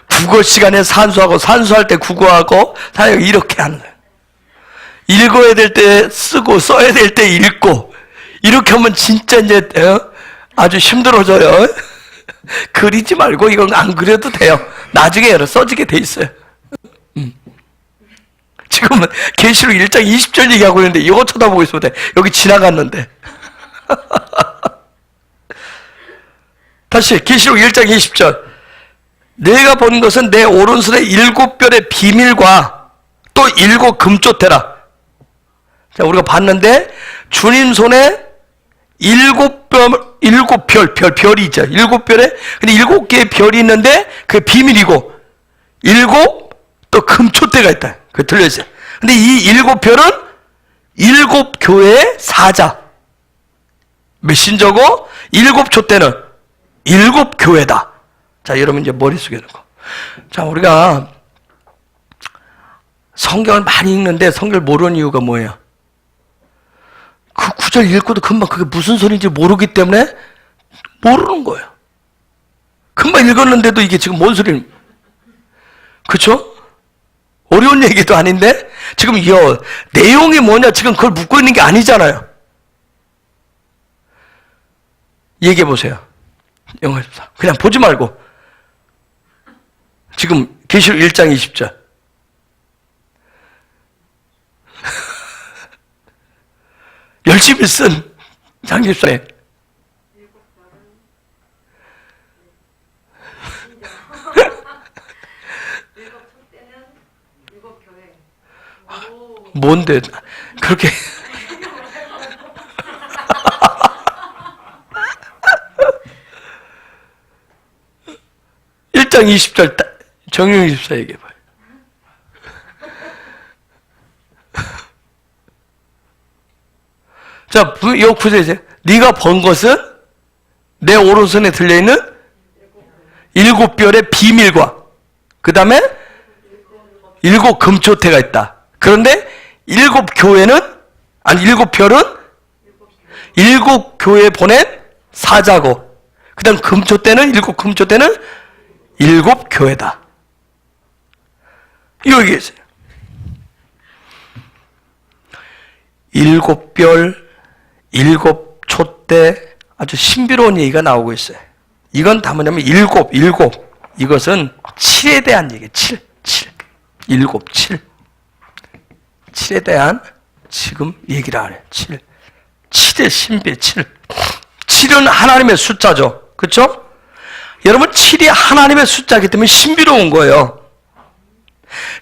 국어 시간에 산수하고, 산수할 때 국어하고, 사실 이렇게 하는 거예요. 읽어야 될 때 쓰고, 써야 될 때 읽고, 이렇게 하면 진짜 이제 아주 힘들어져요. 그리지 말고 이건 안 그려도 돼요. 나중에 여러 써지게 돼 있어요. 지금은 계시록 1장 20절 얘기하고 있는데 이거 쳐다보고 있으면 돼. 여기 지나갔는데. 다시 계시록 1장 20절. 내가 본 것은 내 오른손의 7별의 비밀과 또 7 금초대라. 자, 우리가 봤는데 주님 손에 별이 있죠. 7별에, 근데 7개의 별이 있는데 그게 비밀이고, 7 또 금초대가 있다. 그게 들려있어요. 근데 이 7 별은 7 교회의 사자, 메신저고, 7 촛대는 7 교회다. 자, 여러분 이제 머릿속에 넣고. 자, 우리가 성경을 많이 읽는데 성경을 모르는 이유가 뭐예요? 그 구절 읽고도 금방 그게 무슨 소리인지 모르기 때문에 모르는 거예요. 금방 읽었는데도 이게 지금 뭔 소리는, 그쵸? 어려운 얘기도 아닌데 지금 이 내용이 뭐냐 지금 그걸 묻고 있는 게 아니잖아요. 얘기해 보세요. 영어에서 그냥 보지 말고 지금 계시록 1장 20절. 열심히 쓴 장집사님. 뭔데 그렇게 1장 20절 정용 집사 얘기해봐요. 자, 이 구절이세요. 네가 본 것은 내 오른손에 들려있는 7 별의 비밀과 그 다음에 7 금초대가 있다. 그런데 7 교회는, 아니 7 별은 7 교회에 보낸 사자고, 그 다음 금초대는 7 금초대는 7 교회다. 이거 얘기했어요. 7 별, 7 촛대, 아주 신비로운 얘기가 나오고 있어요. 이건 다 뭐냐면 7. 이것은 7에 대한 얘기예요. 7. 7에 대한 지금 얘기를 하네요. 7의 신비, 7. 7은 하나님의 숫자죠. 그렇죠? 여러분 7이 하나님의 숫자이기 때문에 신비로운 거예요.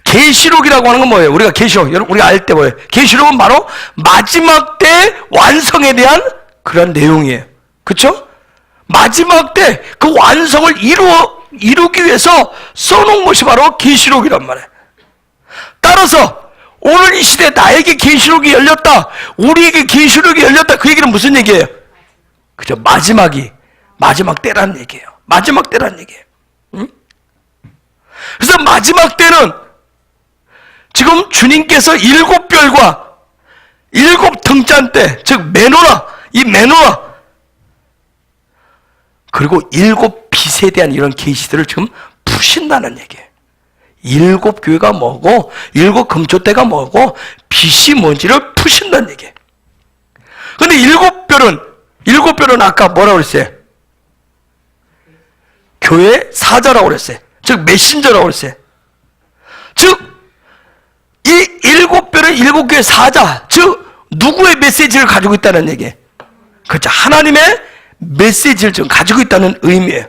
계시록이라고 하는 건 뭐예요? 우리가 계시록, 여러분 우리가 알 때 뭐예요? 계시록은 바로 마지막 때 완성에 대한 그런 내용이에요. 그렇죠? 마지막 때 그 완성을 이루기 위해서 써놓은 것이 바로 계시록이란 말이에요. 따라서 오늘 이 시대에 나에게 계시록이 열렸다, 우리에게 계시록이 열렸다, 그 얘기는 무슨 얘기예요? 그죠? 마지막 때라는 얘기예요. 마지막 때란 얘기예요. 응? 그래서 마지막 때는 지금 주님께서 7별과 7등잔대, 즉 메노라, 이 메노라, 그리고 7빛에 대한 이런 계시들을 지금 푸신다는 얘기예요. 7교회가 뭐고 7금초대가 뭐고 빛이 뭔지를 푸신다는 얘기예요. 근데 7별은 아까 뭐라고 그랬어요? 교회 사자라고 그랬어요. 즉 메신저라고 그랬어요. 즉 이 7별은 7교회 사자, 즉 누구의 메시지를 가지고 있다는 얘기예요? 그렇죠. 하나님의 메시지를 지금 가지고 있다는 의미예요.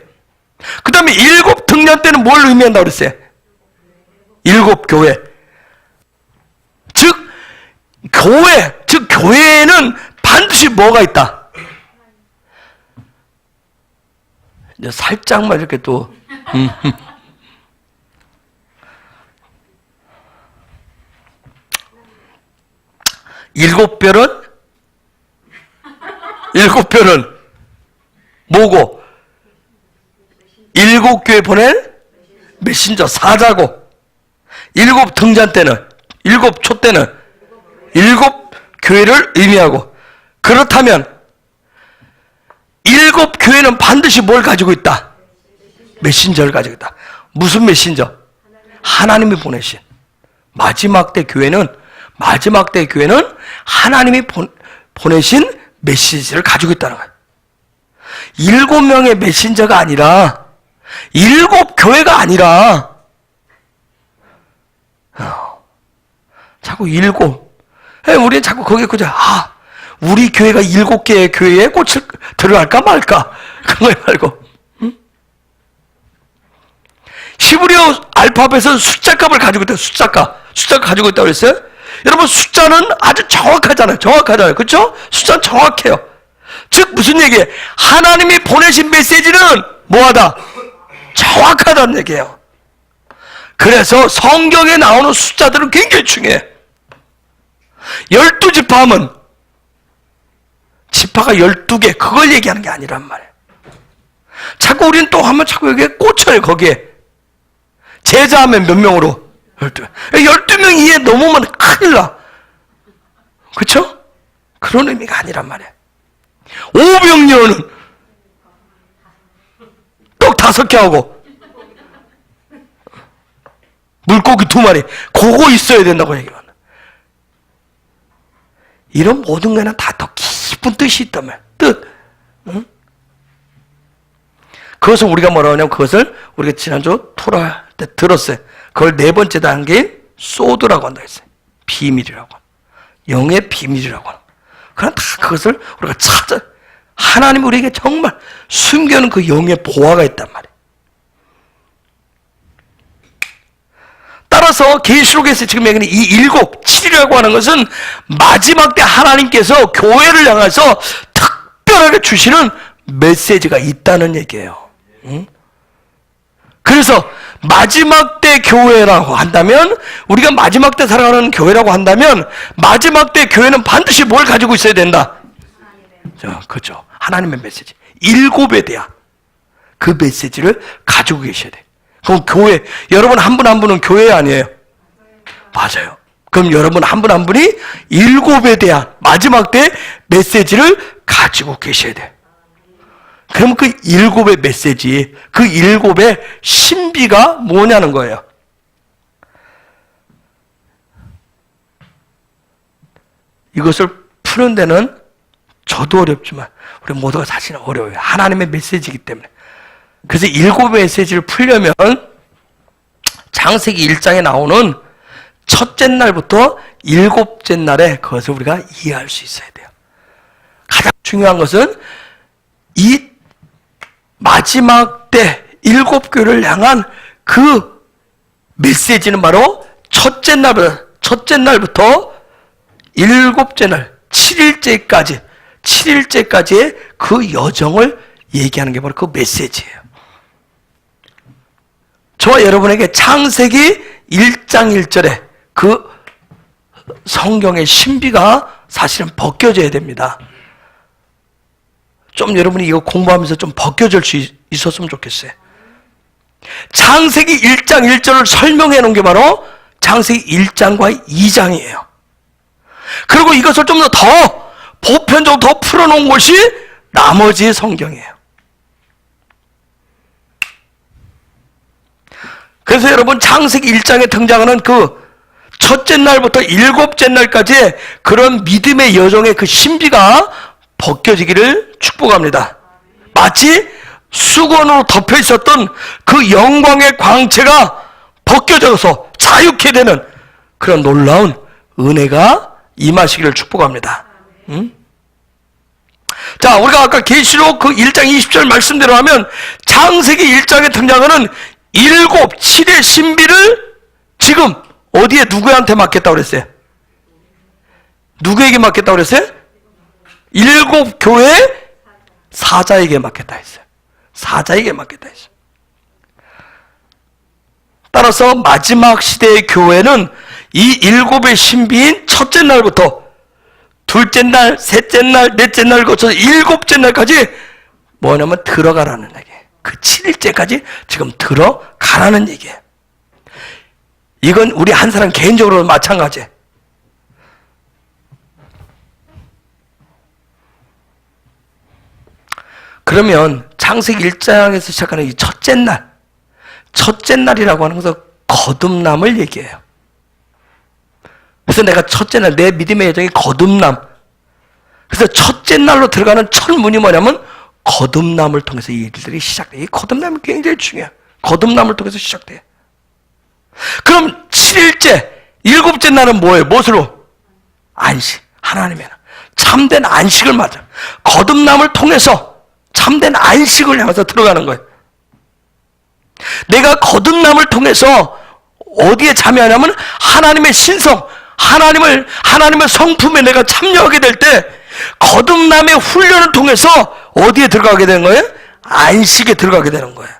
그 다음에 7등잔대는 뭘 의미한다고 그랬어요? 7교회. 즉 교회, 즉 교회에는 반드시 뭐가 있다? 이제 살짝만 이렇게 또 7별은 뭐고? 7교회 보낸 메신저 사자고, 7등잔대는 7촛대는 7교회를 의미하고, 그렇다면 7교회는 반드시 뭘 가지고 있다? 메신저를 가지고 있다. 무슨 메신저? 하나님이 보내신 마지막 때 교회는 하나님이 보내신 메시지를 가지고 있다는 거예요. 7명의 메신저가 아니라 7교회가 아니라 자꾸 7. 우리는 자꾸 거기에 그저 우리 교회가 7개의 교회에 꽃을 들어갈까 말까 그런 거 말고, 히브리어 알파벳은 숫자값을 가지고 있다. 숫자값 가지고 있다고 그랬어요. 여러분 숫자는 아주 정확하잖아요. 그렇죠? 숫자는 정확해요. 즉 무슨 얘기예요? 하나님이 보내신 메시지는 뭐하다? 정확하다는 얘기예요. 그래서 성경에 나오는 숫자들은 굉장히 중요해요. 12지파 하면 지파가 12개 그걸 얘기하는 게 아니란 말이에요. 자꾸 우리는 또 하면 자꾸 여기에 꽂혀요. 거기에 제자하면 몇 명으로? 12명 이해 넘으면 큰일 나. 그렇죠? 그런 의미가 아니란 말이에요. 오병이어는 떡 5개 하고 물고기 2마리 그거 있어야 된다고 얘기하는. 이런 모든 거에는 다 더 깊은 뜻이 있다면 뜻. 응? 그것을 우리가 뭐라고 하냐면, 그것을 우리가 지난주 토라 때 들었어요. 그걸 4번째 단계인 소드라고 한다 했어요. 비밀이라고. 영의 비밀이라고 하는. 그럼 다 그것을 우리가 찾아, 하나님이 우리에게 정말 숨겨놓은 그 영의 보화가 있단 말이에요. 따라서 계시록에서 지금 얘기하는 이 7, 7이라고 하는 것은 마지막 때 하나님께서 교회를 향해서 특별하게 주시는 메시지가 있다는 얘기예요. 응? 그래서 마지막 때 교회라고 한다면, 우리가 마지막 때 살아가는 교회라고 한다면, 마지막 때 교회는 반드시 뭘 가지고 있어야 된다? 그렇죠. 하나님의 메시지. 7에 대한 그 메시지를 가지고 계셔야 돼. 그럼 교회, 여러분 한 분 한 분은 교회 아니에요? 맞아요. 그럼 여러분 한 분 한 분이 7에 대한 마지막 때 메시지를 가지고 계셔야 돼. 그럼 그 7의 메시지, 그 7의 신비가 뭐냐는 거예요. 이것을 푸는 데는 저도 어렵지만 우리 모두가 사실은 어려워요. 하나님의 메시지이기 때문에. 그래서 7의 메시지를 풀려면 창세기 1장에 나오는 첫째 날부터 7째 날에 그것을 우리가 이해할 수 있어야 돼요. 가장 중요한 것은 이 마지막 때 7교회를 향한 그 메시지는 바로 첫째 날부터 7째 날, 7일째까지의 그 여정을 얘기하는 게 바로 그 메시지예요. 저와 여러분에게 창세기 1장 1절에 그 성경의 신비가 사실은 벗겨져야 됩니다. 좀 여러분이 이거 공부하면서 좀 벗겨질 수 있었으면 좋겠어요. 창세기 1장 1절을 설명해 놓은 게 바로 창세기 1장과 2장이에요. 그리고 이것을 좀 더 보편적으로 더 풀어놓은 것이 나머지 성경이에요. 그래서 여러분 창세기 1장에 등장하는 그 첫째 날부터 일곱째 날까지 그런 믿음의 여정의 그 신비가 벗겨지기를 축복합니다. 마치 수건으로 덮여 있었던 그 영광의 광채가 벗겨져서 자유케 되는 그런 놀라운 은혜가 임하시기를 축복합니다. 자, 우리가 아까 계시록 그 1장 20절 말씀대로 하면 창세기 1장에 등장하는 7의 신비를 지금 어디에 누구한테 맡겠다고 그랬어요? 누구에게 맡겠다고 그랬어요? 7 교회 사자에게 맡겠다 했어요. 사자에게 맡겠다 했어요. 따라서 마지막 시대의 교회는 이 7의 신비인 첫째 날부터 둘째 날, 셋째 날, 넷째 날 거쳐서 7째 날까지 뭐냐면 들어가라는 얘기예요. 그 7일째까지 지금 들어가라는 얘기예요. 이건 우리 한 사람 개인적으로도 마찬가지예요. 그러면 창세기 1장에서 시작하는 이 첫째 날이라고 하는 것은 거듭남을 얘기해요. 그래서 내가 첫째 날, 내 믿음의 여정이 거듭남. 그래서 첫째 날로 들어가는 첫 문이 뭐냐면 거듭남을 통해서 이 일들이 시작돼요. 이 거듭남이 굉장히 중요해요. 거듭남을 통해서 시작돼요. 그럼 7일째, 7째 날은 뭐예요? 무엇으로? 안식. 하나님의 참된 안식을 맞아. 거듭남을 통해서 참된 안식을 향해서 들어가는 거예요. 내가 거듭남을 통해서 어디에 참여하냐면 하나님의 신성, 하나님의 성품에 내가 참여하게 될 때 거듭남의 훈련을 통해서 어디에 들어가게 되는 거예요? 안식에 들어가게 되는 거예요.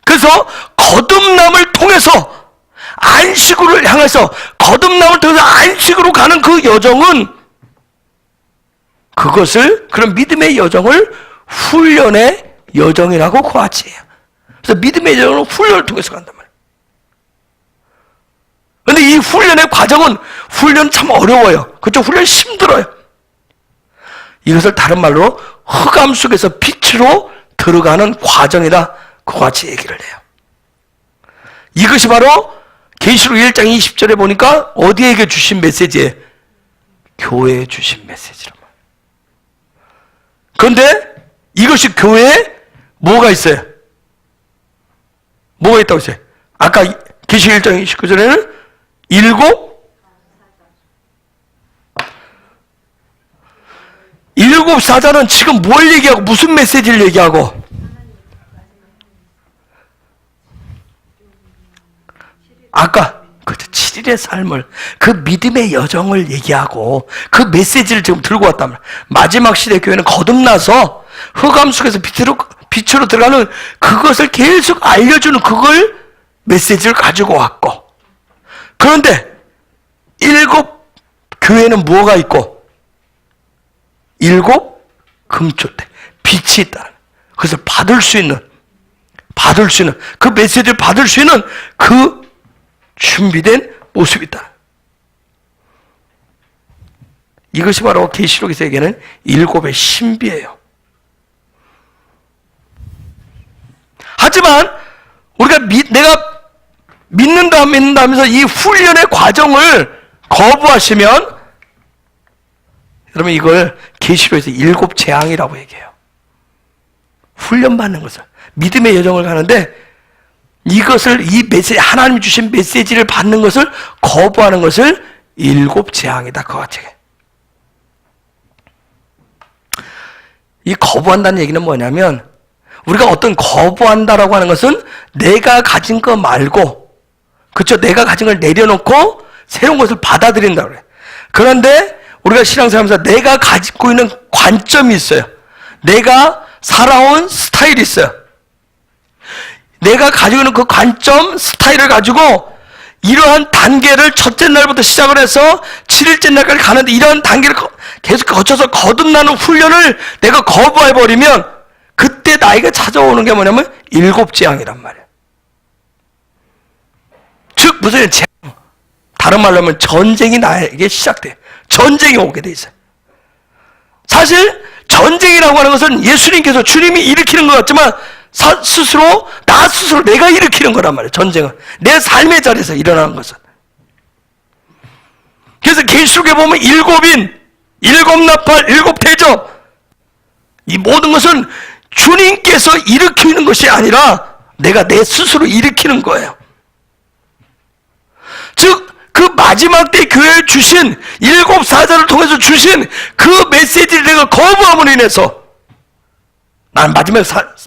그래서 거듭남을 통해서 안식으로 향해서 거듭남을 통해서 안식으로 가는 그 여정은 그것을 그런 믿음의 여정을 훈련의 여정이라고 그 같이 해요. 그래서 믿음의 여정은 훈련을 통해서 간단 말이에요. 그런데 이 훈련의 과정은 훈련 참 어려워요. 그렇죠? 훈련 힘들어요. 이것을 다른 말로 흑암 속에서 빛으로 들어가는 과정이다. 그와 같이 얘기를 해요. 이것이 바로 계시록 1장 20절에 보니까 어디에게 주신 메시지예요? 교회에 주신 메시지란 말이에요. 그런데 이것이 교회에 뭐가 있어요? 뭐가 있다고 했어요? 아까 계시록 1장 29절에는 일곱 사자는 지금 뭘 얘기하고 무슨 메시지를 얘기하고? 아까 그 7일의 삶을 그 믿음의 여정을 얘기하고 그 메시지를 지금 들고 왔단 말이야. 마지막 시대 교회는 거듭나서 흑암 속에서 빛으로 들어가는 그것을 계속 알려주는 그걸 메시지를 가지고 왔고, 그런데 7 교회는 뭐가 있고 7 금초대 빛이 있다. 그래서 받을 수 있는 그 메시지를 받을 수 있는 그 준비된 모습이 있다. 이것이 바로 계시록에서 얘기하는 7의 신비예요. 하지만 우리가 내가 믿는다 하면서 이 훈련의 과정을 거부하시면 여러분 이걸 계시록에서 7 재앙이라고 얘기해요. 훈련받는 것을, 믿음의 여정을 가는데 이것을, 이 메시지, 하나님이 주신 메시지를 받는 것을 거부하는 것을 7 재앙이다. 그와 같이. 이 거부한다는 얘기는 뭐냐면 우리가 어떤 거부한다라고 하는 것은 내가 가진 거 말고, 그렇죠? 내가 가진 걸 내려놓고 새로운 것을 받아들인다고 그래요. 그런데 우리가 신앙생활하면서 내가 가지고 있는 관점이 있어요. 내가 살아온 스타일이 있어요. 내가 가지고 있는 그 관점, 스타일을 가지고 이러한 단계를 첫째 날부터 시작을 해서 7일째 날까지 가는데 이러한 단계를 계속 거쳐서 거듭나는 훈련을 내가 거부해버리면 그때 나에게 찾아오는 게 뭐냐면 7재앙이란 말이에요. 즉 무슨 재앙, 다른 말로 하면 전쟁이 나에게 시작돼. 전쟁이 오게 돼 있어요. 사실 전쟁이라고 하는 것은 예수님께서 주님이 일으키는 것 같지만 나 스스로 내가 일으키는 거란 말이에요. 전쟁은 내 삶의 자리에서 일어나는 것은. 그래서 계시록에 보면 7인, 7나팔, 7대접, 이 모든 것은 주님께서 일으키는 것이 아니라 내가 내 스스로 일으키는 거예요. 즉 그 마지막 때 교회에 주신 7 사자를 통해서 주신 그 메시지를 내가 거부함으로 인해서 나는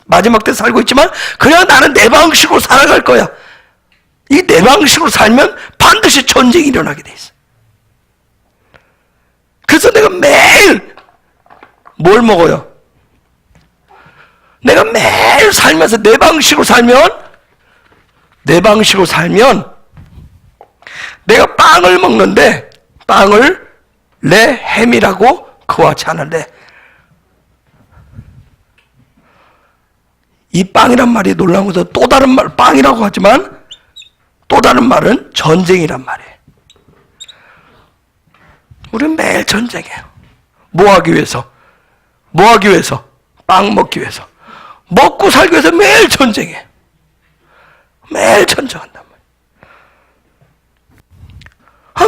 마지막 때 살고 있지만 그냥 나는 내 방식으로 살아갈 거야. 이 내 방식으로 살면 반드시 전쟁이 일어나게 돼 있어. 그래서 내가 매일 뭘 먹어요? 내가 매일 살면서 내 방식으로 살면 내가 빵을 먹는데 빵을 내 햄이라고 그와 같이 하는데 이 빵이란 말이 놀라운 것은 또 다른 말, 빵이라고 하지만 또 다른 말은 전쟁이란 말이에요. 우리는 매일 전쟁이에요. 뭐 하기 위해서? 빵 먹기 위해서. 먹고 살기 위해서 매일 전쟁이에요. 매일 전쟁한단 말이에요.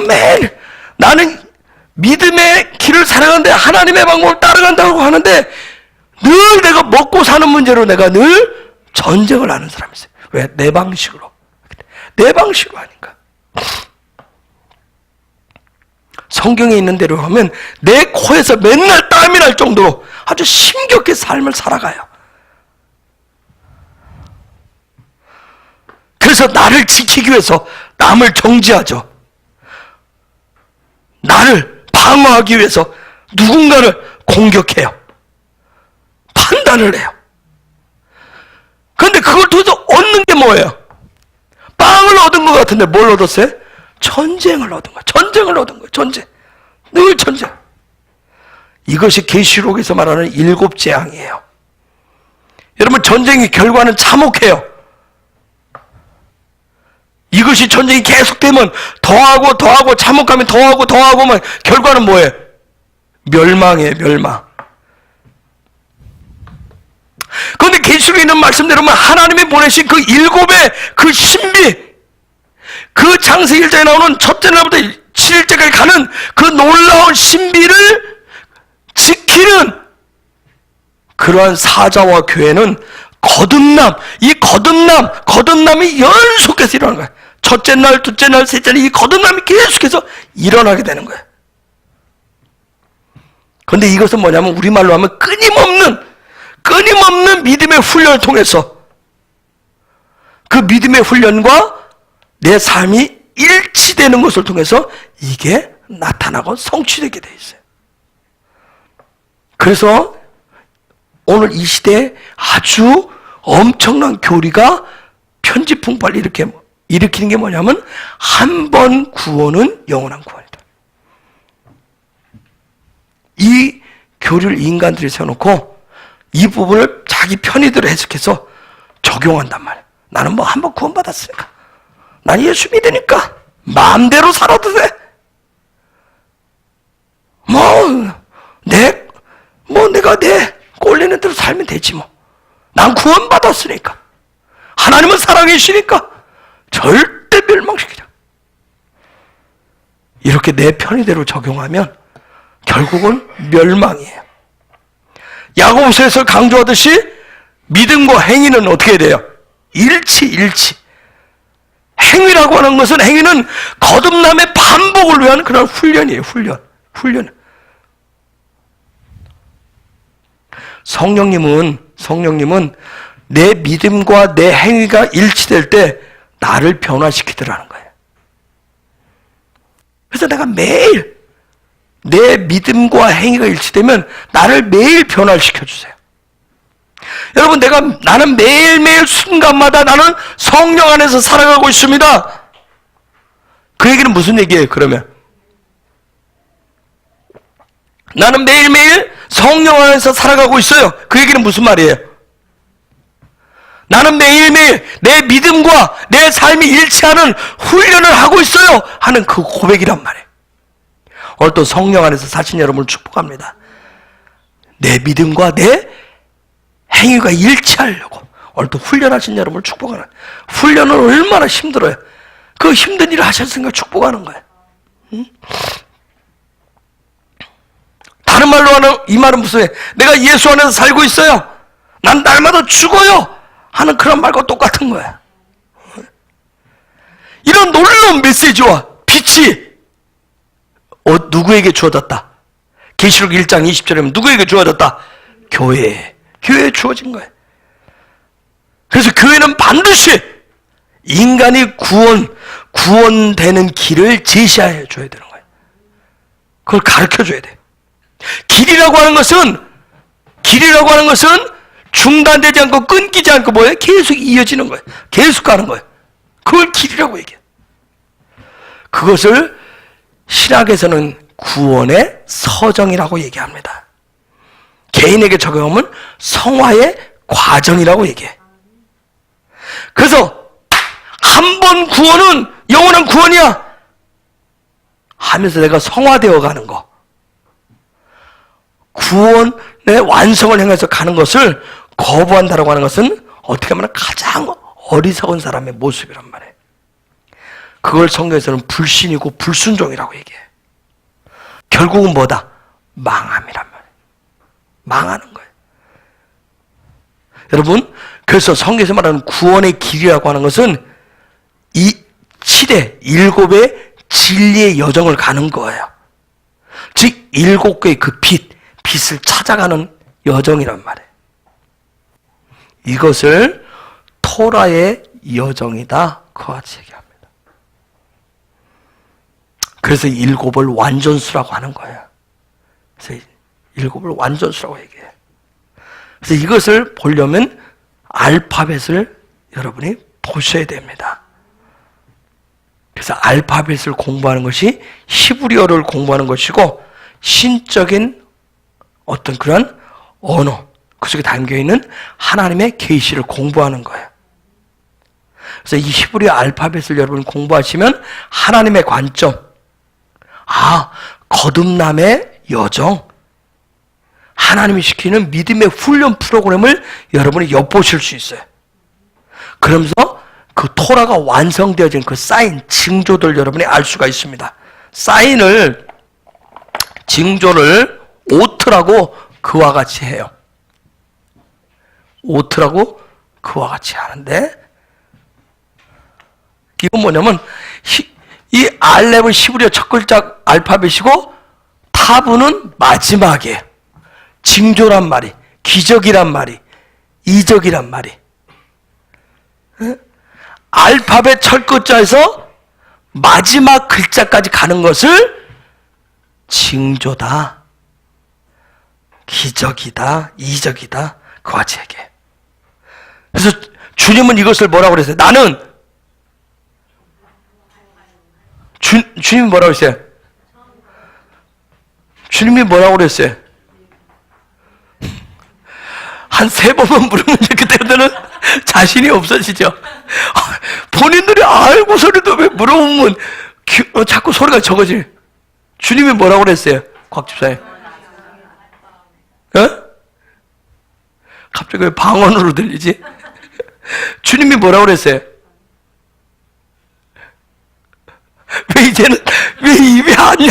매일 나는 믿음의 길을 살아가는데 하나님의 방법을 따라간다고 하는데 늘 내가 먹고 사는 문제로 내가 늘 전쟁을 하는 사람이 있어요. 왜? 내 방식으로 하니까. 성경에 있는 대로 하면 내 코에서 맨날 땀이 날 정도로 아주 힘겹게 삶을 살아가요. 그래서 나를 지키기 위해서 남을 정지하죠. 나를 방어하기 위해서 누군가를 공격해요. 판단을 해요. 그런데 그걸 통해서 얻는 게 뭐예요? 빵을 얻은 것 같은데 뭘 얻었어요? 전쟁을 얻은 거예요. 전쟁. 늘 전쟁. 이것이 계시록에서 말하는 7재앙이에요. 여러분, 전쟁의 결과는 참혹해요. 이것이 전쟁이 계속되면 더하고 참혹하면 더하고 막 결과는 뭐예요? 멸망이에요. 멸망. 그런데 계시록에 있는 말씀대로 하나님이 보내신 그 7의 그 신비, 그 창세기 1장에 나오는 첫째 날부터 7일째까지 가는 그 놀라운 신비를 지키는 그러한 사자와 교회는 거듭남이 연속해서 일어나는 거예요. 첫째 날, 둘째 날, 셋째 날, 이 거듭남이 계속해서 일어나게 되는 거예요. 그런데 이것은 뭐냐면 우리말로 하면 끊임없는 믿음의 훈련을 통해서 그 믿음의 훈련과 내 삶이 일치되는 것을 통해서 이게 나타나고 성취되게 돼 있어요. 그래서 오늘 이 시대에 아주 엄청난 교리가 편지풍파를 일으키는 게 뭐냐면 한 번 구원은 영원한 구원이다. 이 교리를 인간들이 세워놓고 이 부분을 자기 편의대로 해석해서 적용한단 말이야. 나는 뭐 한 번 구원받았으니까, 난 예수 믿으니까 마음대로 살아도 돼. 내가 내 꼴리는 대로 살면 되지 뭐. 난 구원받았으니까. 하나님은 사랑이시니까 절대 멸망시키자. 이렇게 내 편의대로 적용하면 결국은 멸망이에요. 야고보서에서 강조하듯이 믿음과 행위는 어떻게 돼요? 일치. 행위라고 하는 것은, 행위는 거듭남의 반복을 위한 그런 훈련이에요. 훈련. 성령님은 내 믿음과 내 행위가 일치될 때 나를 변화시키더라는 거예요. 그래서 내가 매일 내 믿음과 행위가 일치되면 나를 매일 변화시켜주세요. 여러분, 나는 매일매일 순간마다 나는 성령 안에서 살아가고 있습니다. 그 얘기는 무슨 얘기예요, 그러면? 나는 매일매일 성령 안에서 살아가고 있어요. 그 얘기는 무슨 말이에요? 나는 매일매일 내 믿음과 내 삶이 일치하는 훈련을 하고 있어요 하는 그 고백이란 말이에요. 오늘 또 성령 안에서 사신 여러분을 축복합니다. 내 믿음과 내 행위가 일치하려고 오늘 또 훈련하신 여러분을 축복하는, 훈련은 얼마나 힘들어요. 그 힘든 일을 하셨으니까 축복하는 거예요. 응? 다른 말로 하는 이 말은 무슨 말이에요? 내가 예수 안에서 살고 있어요, 난 날마다 죽어요 하는 그런 말과 똑같은 거야. 이런 놀라운 메시지와 빛이 누구에게 주어졌다? 계시록 1장 20절에 누구에게 주어졌다? 교회에 주어진 거예요. 그래서 교회는 반드시 인간이 구원되는 길을 제시해 줘야 되는 거예요. 그걸 가르쳐 줘야 돼요. 길이라고 하는 것은 중단되지 않고 끊기지 않고 뭐예요? 계속 이어지는 거예요. 계속 가는 거예요. 그걸 길이라고 얘기해요. 그것을 신학에서는 구원의 서정이라고 얘기합니다. 개인에게 적용하면 성화의 과정이라고 얘기해. 그래서 한 번 구원은 영원한 구원이야 하면서 내가 성화되어 가는 거, 구원의 완성을 향해서 가는 것을 거부한다라고 하는 것은 어떻게 보면 가장 어리석은 사람의 모습이란 말이에요. 그걸 성경에서는 불신이고 불순종이라고 얘기해요. 결국은 뭐다? 망함이란 말이에요. 망하는 거예요. 여러분, 그래서 성경에서 말하는 구원의 길이라고 하는 것은 이 7의 진리의 여정을 가는 거예요. 즉 7개의 그 빛을 찾아가는 여정이란 말이에요. 이것을 토라의 여정이다, 그와 같이 얘기합니다. 그래서 7을 완전수라고 하는 거예요. 그래서 7을 완전수라고 얘기해요. 그래서 이것을 보려면 알파벳을 여러분이 보셔야 됩니다. 그래서 알파벳을 공부하는 것이 히브리어를 공부하는 것이고, 신적인 어떤 그런 언어, 그 속에 담겨있는 하나님의 계시를 공부하는 거예요. 그래서 이 히브리어 알파벳을 여러분 공부하시면 하나님의 관점, 거듭남의 여정, 하나님이 시키는 믿음의 훈련 프로그램을 여러분이 엿보실 수 있어요. 그러면서 그 토라가 완성되어진 그 사인, 징조들 여러분이 알 수가 있습니다. 징조를 오트라고 그와 같이 해요. 오트라고 그와 같이 하는데, 이건 뭐냐면 이 알렙은 히브리어 첫 글자 알파벳이고 타브는 마지막이에요. 징조란 말이, 기적이란 말이, 이적이란 말이. 알파벳 첫 글자에서 마지막 글자까지 가는 것을 징조다, 기적이다, 이적이다, 그와 같이 얘기해. 그래서 주님은 이것을 뭐라고 그랬어요? 나는 주님이 뭐라고 했어요? 주님이 뭐라고 그랬어요? 한 3번만 물으면 그때는 자신이 없어지죠. 본인들이 알고서라도 왜 물어보면 자꾸 소리가 적어지. 주님이 뭐라고 그랬어요? 곽 집사님. 갑자기 왜 방언으로 들리지? 주님이 뭐라고 그랬어요? 왜 이제는 왜 입이 아니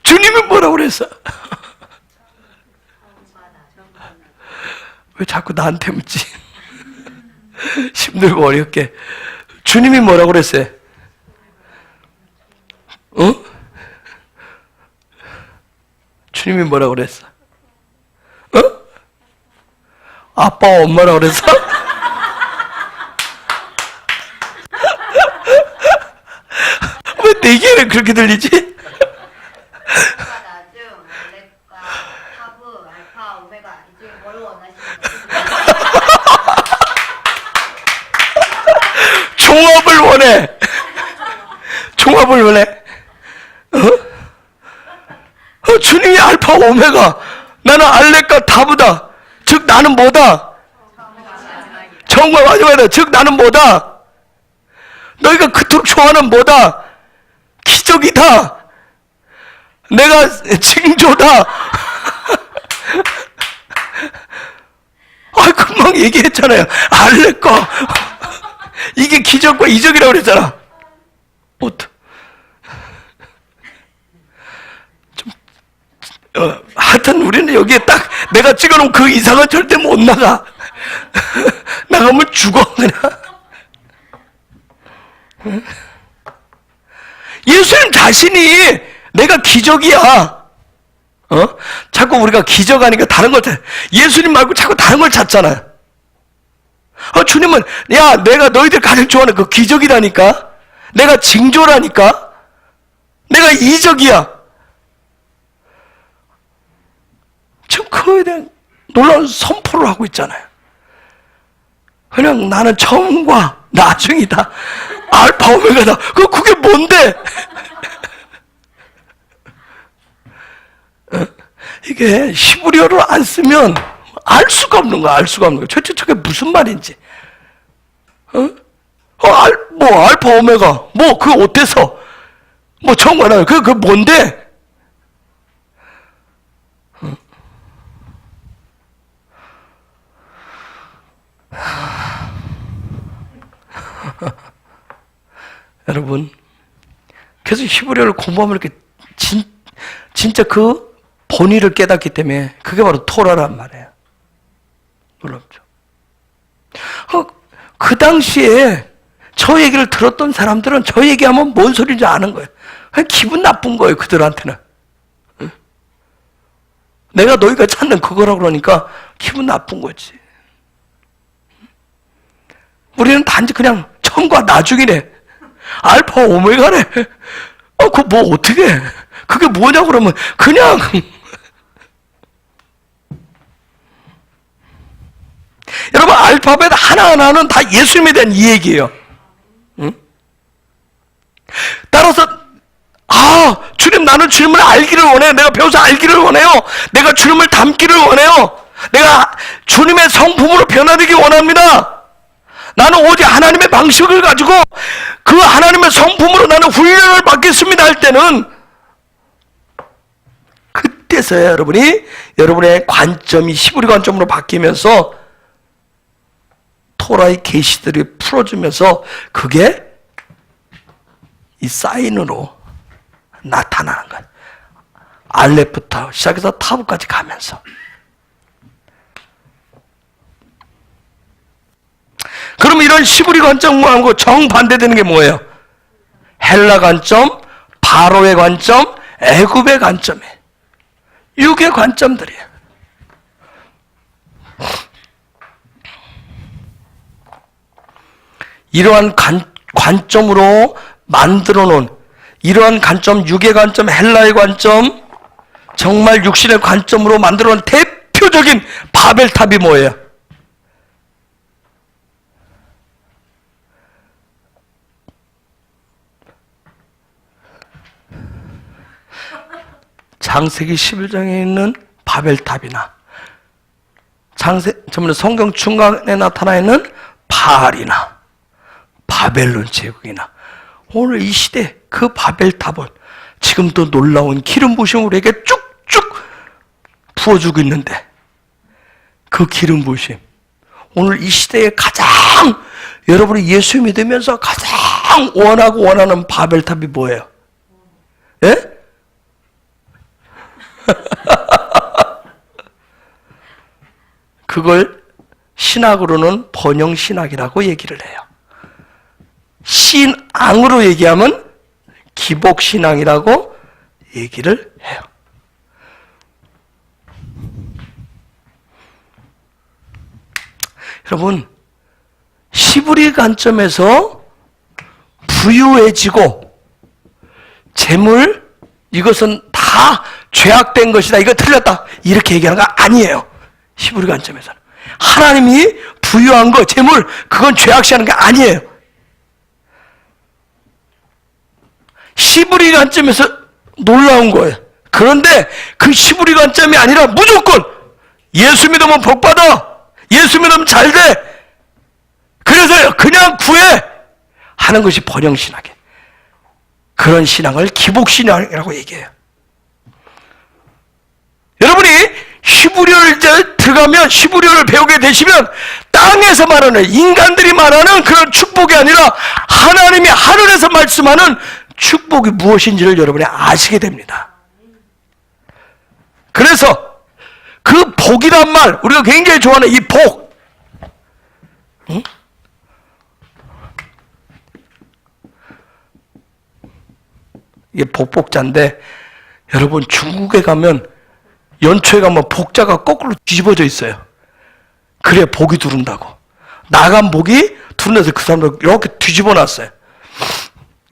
주님이 뭐라고 그랬어? 왜 자꾸 나한테 묻지? 힘들고 어렵게. 주님이 뭐라고 그랬어요? 주님이 뭐라고 그랬어? 아빠와 엄마라고 그랬어? 왜 내 귀에는 그렇게 들리지? 종합을 원해. 종합을 원해. 주님이 알파 오메가, 나는 알렉과 다부다. 즉 나는 뭐다? 정말 마지막이다. 즉 나는 뭐다? 너희가 그토록 좋아하는 뭐다? 기적이다. 내가 징조다. 금방 얘기했잖아요. 알렉과 이게 기적과 이적이라고 그랬잖아. 하여튼 우리는 여기에 딱 내가 찍어놓은 그 이상은 절대 못 나가. 나가면 죽어 그냥. 예수님 자신이 내가 기적이야. 자꾸 우리가 기적하니까 다른 걸 찾아. 예수님 말고 자꾸 다른 걸 찾잖아요. 주님은 야 내가 너희들 가장 좋아하는 그 기적이라니까. 내가 징조라니까. 내가 이적이야. 지금 그거에 대한 놀라운 선포를 하고 있잖아요. 그냥 나는 처음과 나중이다. 알파 오메가다. 그게 뭔데? 이게 히브리어를 안 쓰면 알 수가 없는 거야. 알 수가 없는 거야. 저게 무슨 말인지. 알파 오메가. 그거 어때서? 처음과 나중. 그게 뭔데? 여러분, 계속 히브리어를 공부하면 이렇게 진짜 그 본의를 깨닫기 때문에 그게 바로 토라란 말이에요. 놀랍죠? 그 당시에 저 얘기를 들었던 사람들은 저 얘기하면 뭔 소리인지 아는 거예요. 그냥 기분 나쁜 거예요, 그들한테는. 내가 너희가 찾는 그거라고 그러니까 기분 나쁜 거지. 우리는 단지 그냥 처음과 나중이래. 알파 오메가래. 그거 어떻게 해? 그게 뭐냐고 그러면 그냥. 여러분, 알파벳 하나하나는 다 예수님에 대한 이야기예요. 따라서 주님, 나는 주님을 알기를 원해. 내가 배워서 알기를 원해요. 내가 주님을 닮기를 원해요. 내가 주님의 성품으로 변화되기 원합니다. 나는 오직 하나님의 방식을 가지고 그 하나님의 성품으로 나는 훈련을 받겠습니다 할 때는, 그때서야 여러분의 관점이 히브리 관점으로 바뀌면서 토라의 계시들이 풀어주면서 그게 이 사인으로 나타나는 거예요. 알렙부터 시작해서 타브까지 가면서. 그럼 이런 히브리 관점하고 정반대되는 게 뭐예요? 헬라 관점, 바로의 관점, 애굽의 관점이에요. 6의 관점들이에요. 이러한 관점으로 만들어 놓은, 이러한 관점, 6의 관점, 헬라의 관점, 정말 육신의 관점으로 만들어 놓은 대표적인 바벨탑이 뭐예요? 창세기 11장에 있는 바벨탑이나 전부 성경 중간에 나타나 있는 바알이나 바벨론 제국이나 오늘 이 시대 그 바벨탑은 지금도 놀라운 기름 부으심을 우리에게 쭉쭉 부어주고 있는데, 그 기름 부으심, 오늘 이 시대에 가장 여러분이 예수 믿으면서 가장 원하고 원하는 바벨탑이 뭐예요? 예? 그걸 신학으로는 번영신학이라고 얘기를 해요. 신앙으로 얘기하면 기복신앙이라고 얘기를 해요. 여러분, 히브리 관점에서 부유해지고 재물, 이것은 다 죄악된 것이다, 이거 틀렸다, 이렇게 얘기하는 거 아니에요. 히브리 관점에서는 하나님이 부유한 거, 재물, 그건 죄악시하는 게 아니에요. 히브리 관점에서 놀라운 거예요. 그런데 그 히브리 관점이 아니라 무조건 예수 믿으면 복 받아, 예수 믿으면 잘 돼, 그래서 그냥 구해 하는 것이 번영신학이에요. 그런 신앙을 기복신앙이라고 얘기해요. 여러분이 히브리어를 이제 들어가면, 히브리어를 배우게 되시면 땅에서 말하는, 인간들이 말하는 그런 축복이 아니라 하나님이 하늘에서 말씀하는 축복이 무엇인지를 여러분이 아시게 됩니다. 그래서 그 복이란 말, 우리가 굉장히 좋아하는 이 복, 응? 이게 복복자인데, 여러분 중국에 가면, 연초에 가면 복자가 거꾸로 뒤집어져 있어요. 그래 복이 두른다고. 나간 복이 두른다서 그 사람들 이렇게 뒤집어 놨어요.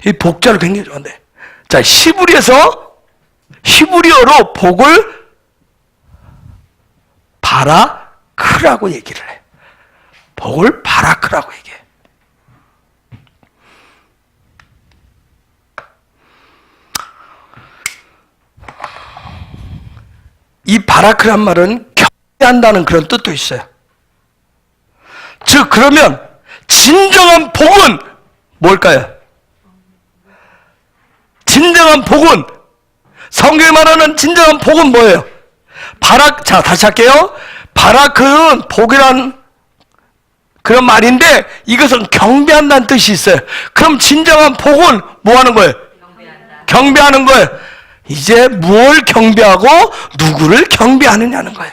이 복자를 굉장히 좋아한대. 자, 히브리어로 복을 바라크라고 얘기를 해. 복을 바라크라고 얘기해. 이 바라크란 말은 경배한다는 그런 뜻도 있어요. 즉, 그러면 진정한 복은 뭘까요? 진정한 복은, 성경에 말하는 진정한 복은 뭐예요? 자, 다시 할게요. 바라크는 복이란 그런 말인데, 이것은 경배한다는 뜻이 있어요. 그럼 진정한 복은 뭐 하는 거예요? 경배하는 거예요. 이제 무엇을 경배하고 누구를 경배하느냐는 거예요.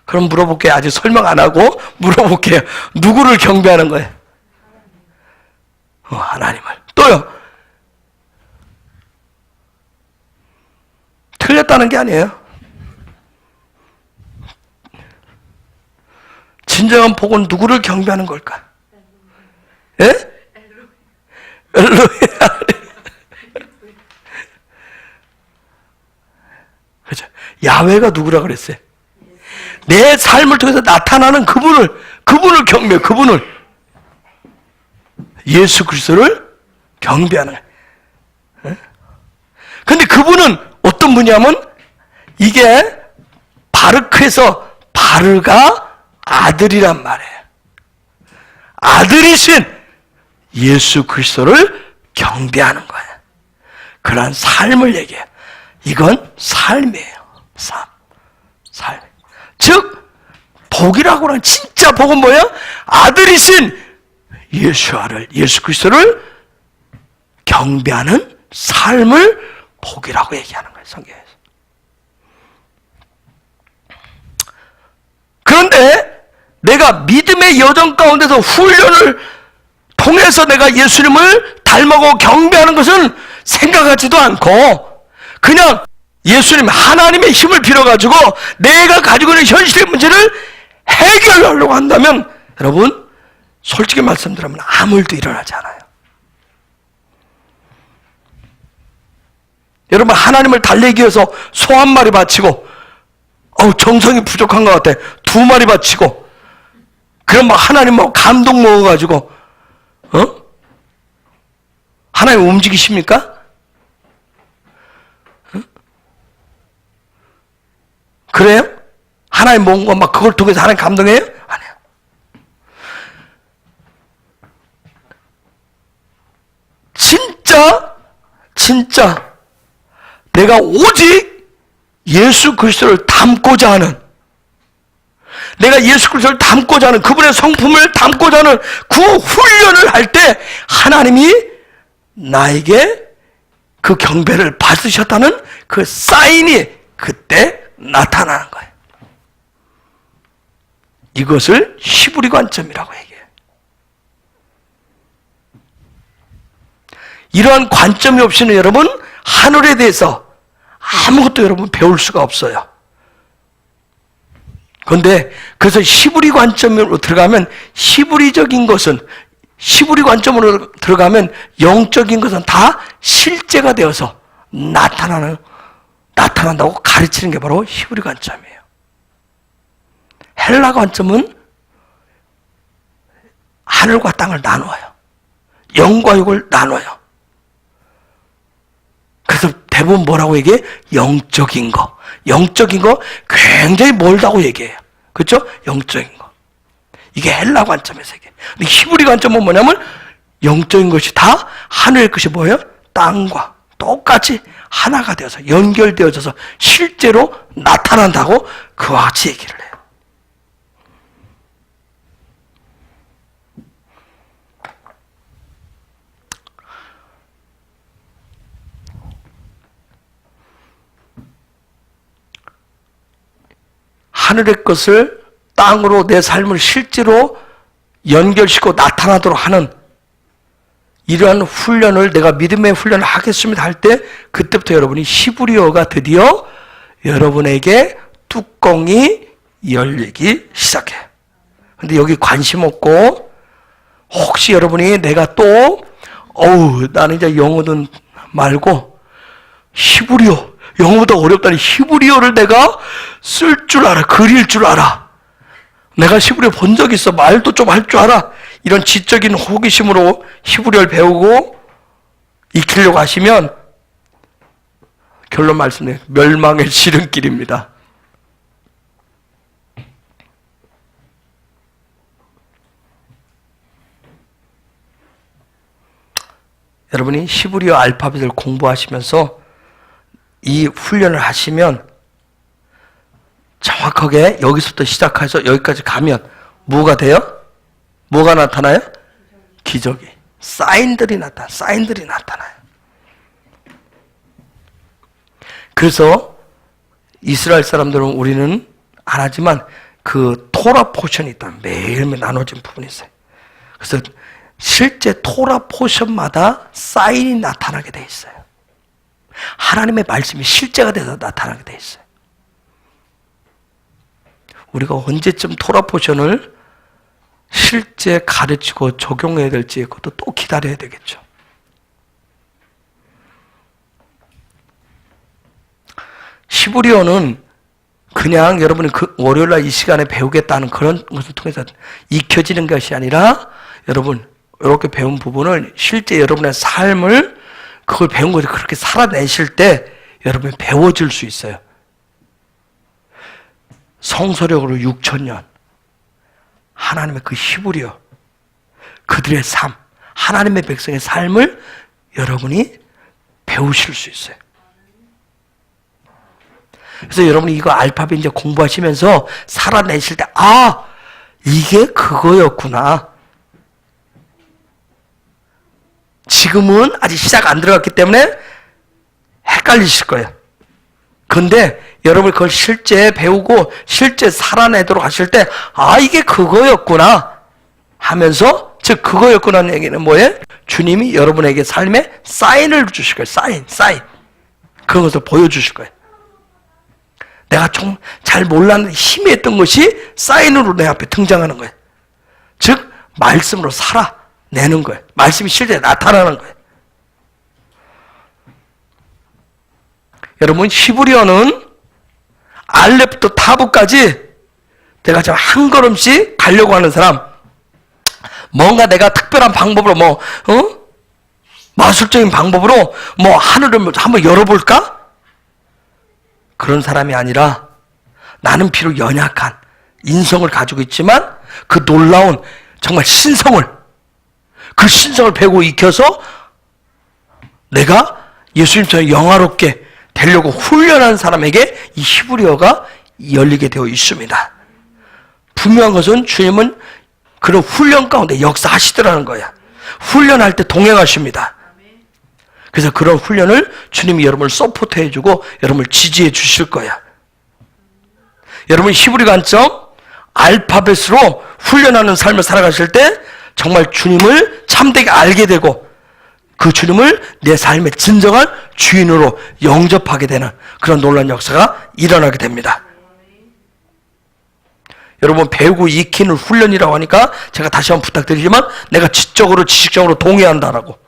그럼 물어볼게요. 아직 설명 안 하고 물어볼게요. 누구를 경배하는 거예요? 하나님을. 또요? 틀렸다는 게 아니에요. 진정한 복은 누구를 경배하는 걸까? 예? 엘로헤. 그죠? 야훼가 누구라 그랬어요? 내 삶을 통해서 나타나는 그분을 경배해요. 그분을, 예수 그리스도를 경배하는 거예요. 근데 그분은 어떤 분이냐면, 이게 바르크에서 바르가 아들이란 말이에요. 아들이신 예수 그리스도를 경배하는 거예요. 그러한 삶을 얘기해요. 이건 삶이에요. 삶. 즉, 복이라고 하는 진짜 복은 뭐예요? 아들이신 예수 그리스도를 경배하는 삶을 복이라고 얘기하는 거예요, 성경에서. 그런데 내가 믿음의 여정 가운데서 훈련을 통해서 내가 예수님을 닮아고 경배하는 것은 생각하지도 않고, 그냥 예수님, 하나님의 힘을 빌어가지고 내가 가지고 있는 현실의 문제를 해결하려고 한다면, 여러분, 솔직히 말씀드리면 아무 일도 일어나지 않아요. 여러분, 하나님을 달래기 위해서 소 한 마리 바치고, 정성이 부족한 것 같아, 2마리 바치고, 그럼 막 하나님 막 감동 먹어가지고, 하나님 움직이십니까? 그래요? 하나님 뭔가 막 그걸 통해서 하나님 감동해요? 아니에요. 진짜 내가 오직 예수 그리스도를 닮고자 하는, 내가 예수 그리스도를 닮고자 하는, 그분의 성품을 닮고자 하는 그 훈련을 할 때 하나님이 나에게 그 경배를 받으셨다는 그 사인이 그때 나타나는 거예요. 이것을 히브리 관점이라고 얘기해요. 이러한 관점이 없이는 여러분, 하늘에 대해서 아무것도 여러분 배울 수가 없어요. 그런데 그래서 히브리 관점으로 들어가면, 히브리적인 것은, 히브리 관점으로 들어가면 영적인 것은 다 실제가 되어서 나타난다고 가르치는 게 바로 히브리 관점이에요. 헬라 관점은 하늘과 땅을 나누어요. 영과 육을 나눠요. 대부분 뭐라고 얘기해? 영적인 거. 영적인 거 굉장히 멀다고 얘기해요. 그렇죠? 영적인 거. 이게 헬라 관점에서 얘기해. 근데 히브리 관점은 뭐냐면 영적인 것이 다 하늘의 것이 뭐예요? 땅과 똑같이 하나가 되어서 연결되어져서 실제로 나타난다고 그와 같이 얘기를 해요. 하늘의 것을 땅으로 내 삶을 실제로 연결시키고 나타나도록 하는 이러한 훈련을 내가 믿음의 훈련을 하겠습니다 할 때 그때부터 여러분이 히브리어가 드디어 여러분에게 뚜껑이 열리기 시작해요. 근데 여기 관심 없고 혹시 여러분이 내가 또 나는 이제 영어는 말고 히브리어 영어보다 어렵다니 히브리어를 내가 쓸 줄 알아 그릴 줄 알아 내가 히브리어 본 적 있어 말도 좀 할 줄 알아 이런 지적인 호기심으로 히브리어를 배우고 익히려고 하시면 결론 말씀드려요. 멸망의 지름길입니다. 여러분이 히브리어 알파벳을 공부하시면서 이 훈련을 하시면 정확하게 여기서부터 시작해서 여기까지 가면 뭐가 돼요? 뭐가 나타나요? 기적이. 사인들이 나타나요. 그래서 이스라엘 사람들은 우리는 안 하지만 그 토라 포션이 있다. 매일매일 나눠진 부분이 있어요. 그래서 실제 토라 포션마다 사인이 나타나게 돼 있어요. 하나님의 말씀이 실제가 돼서 나타나게 돼 있어요. 우리가 언제쯤 토라 포션을 실제 가르치고 적용해야 될지 그것도 또 기다려야 되겠죠. 히브리어는 그냥 여러분이 그 월요일날 이 시간에 배우겠다는 그런 것을 통해서 익혀지는 것이 아니라 여러분 이렇게 배운 부분을 실제 여러분의 삶을 그걸 배운 것을 그렇게 살아내실 때 여러분이 배워질 수 있어요. 성서력으로 6,000년 하나님의 그 히브리어 그들의 삶 하나님의 백성의 삶을 여러분이 배우실 수 있어요. 그래서 여러분이 이거 알파벳 이제 공부하시면서 살아내실 때 이게 그거였구나. 지금은 아직 시작 안 들어갔기 때문에 헷갈리실 거예요. 근데 여러분이 그걸 실제 배우고 실제 살아내도록 하실 때 이게 그거였구나 하면서 즉 그거였구나는 얘기는 뭐예요? 주님이 여러분에게 삶에 사인을 주실 거예요. 사인 그런 것을 보여주실 거예요. 내가 좀 잘 몰랐는데 희미했던 것이 사인으로 내 앞에 등장하는 거예요. 즉 말씀으로 살아내는 거예요. 말씀이 실제 나타나는 거예요. 여러분 히브리어는 알렙부터 타브까지 내가 지금 한 걸음씩 가려고 하는 사람 뭔가 내가 특별한 방법으로 마술적인 방법으로 하늘을 한번 열어볼까? 그런 사람이 아니라 나는 비록 연약한 인성을 가지고 있지만 그 놀라운 정말 신성을 배우고 익혀서 내가 예수님처럼 영화롭게 되려고 훈련한 사람에게 이 히브리어가 열리게 되어 있습니다. 분명한 것은 주님은 그런 훈련 가운데 역사하시더라는 거야. 훈련할 때 동행하십니다. 그래서 그런 훈련을 주님이 여러분을 서포트해주고 여러분을 지지해 주실 거야. 여러분 히브리 관점 알파벳으로 훈련하는 삶을 살아가실 때 정말 주님을 참되게 알게 되고 그 주님을 내 삶의 진정한 주인으로 영접하게 되는 그런 놀라운 역사가 일어나게 됩니다. 여러분 배우고 익히는 훈련이라고 하니까 제가 다시 한번 부탁드리지만 내가 지식적으로 동의한다라고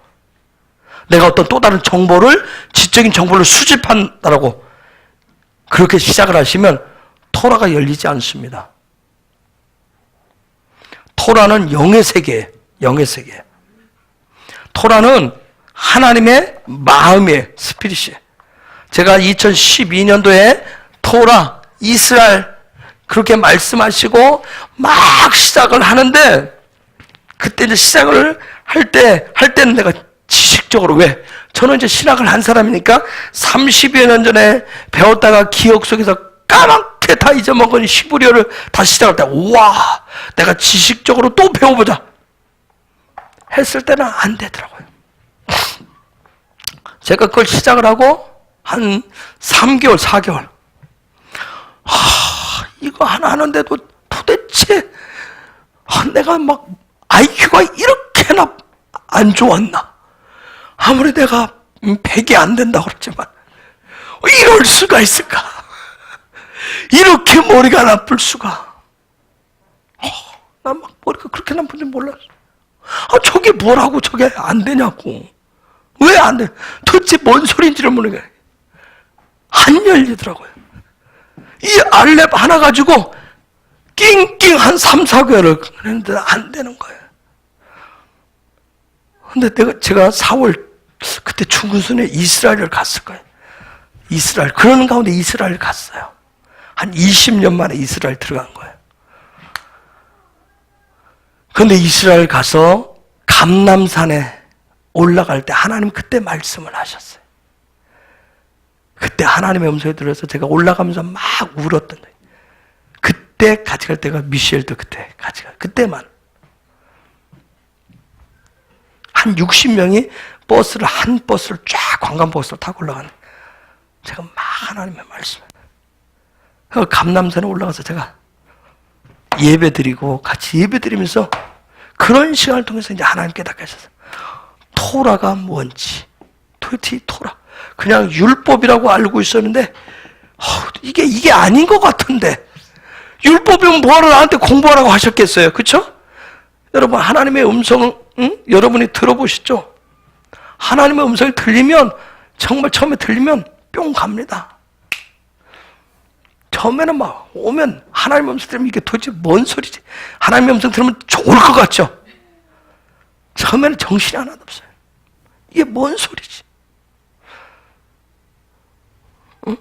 내가 어떤 또 다른 정보를 지적인 정보를 수집한다라고 그렇게 시작을 하시면 토라가 열리지 않습니다. 토라는 영의 세계예요. 영의 세계. 토라는 하나님의 마음의 스피릿이에요. 제가 2012년도에 토라, 이스라엘 그렇게 말씀하시고 막 시작을 하는데, 그때 이제 시작을 할 때는 내가 지식적으로, 왜? 저는 이제 신학을 한 사람이니까 30여 년 전에 배웠다가 기억 속에서 까맣게 다 잊어먹은 히브리어를 다시 시작할 때, 우와, 내가 지식적으로 또 배워보자 했을 때는 안 되더라고요. 제가 그걸 시작을 하고 한 3개월, 4개월. 이거 하나 하는데도 도대체 내가 막 IQ가 이렇게나 안 좋았나? 아무리 내가 100이 안 된다고 그랬지만 이럴 수가 있을까? 이렇게 머리가 나쁠 수가. 난 막 머리가 그렇게 나쁜지 몰랐어. 저게 뭐라고 저게 안 되냐고. 왜 안 돼? 도대체 뭔 소리인지를 모르겠어요. 안 열리더라고요. 이 알렙 하나 가지고 낑낑 한 3, 4개월을 했는데 안 되는 거예요. 근데 제가 4월 그때 중군순에 이스라엘을 갔을 거예요. 이스라엘, 그러는 가운데 이스라엘 갔어요. 한 20년 만에 이스라엘 들어간 거예요. 근데 이스라엘 가서 감람산에 올라갈 때 하나님 그때 말씀을 하셨어요. 그때 하나님의 음성이 들어서 제가 올라가면서 막 울었던 거예요. 그때 같이 갈 때가 미셸도 그때 같이 가. 그때만 한 60명이 한 버스를 쫙 관광버스를 타고 올라가는. 제가 막 하나님의 말씀을. 감람산에 올라가서 제가 예배드리고 같이 예배드리면서 그런 시간을 통해서 이제 하나님 깨닫게 하셨어요. 토라가 뭔지, 도대체 토라. 그냥 율법이라고 알고 있었는데, 이게 아닌 것 같은데, 율법이면 뭐하러 나한테 공부하라고 하셨겠어요? 그쵸? 여러분, 하나님의 음성을, 여러분이 들어보시죠? 하나님의 음성이 들리면, 정말 처음에 들리면 뿅 갑니다. 처음에는 막 오면 하나님의 음성 들으면 이게 도대체 뭔 소리지? 하나님의 음성 들으면 좋을 것 같죠? 처음에는 정신이 하나도 없어요. 이게 뭔 소리지? 응?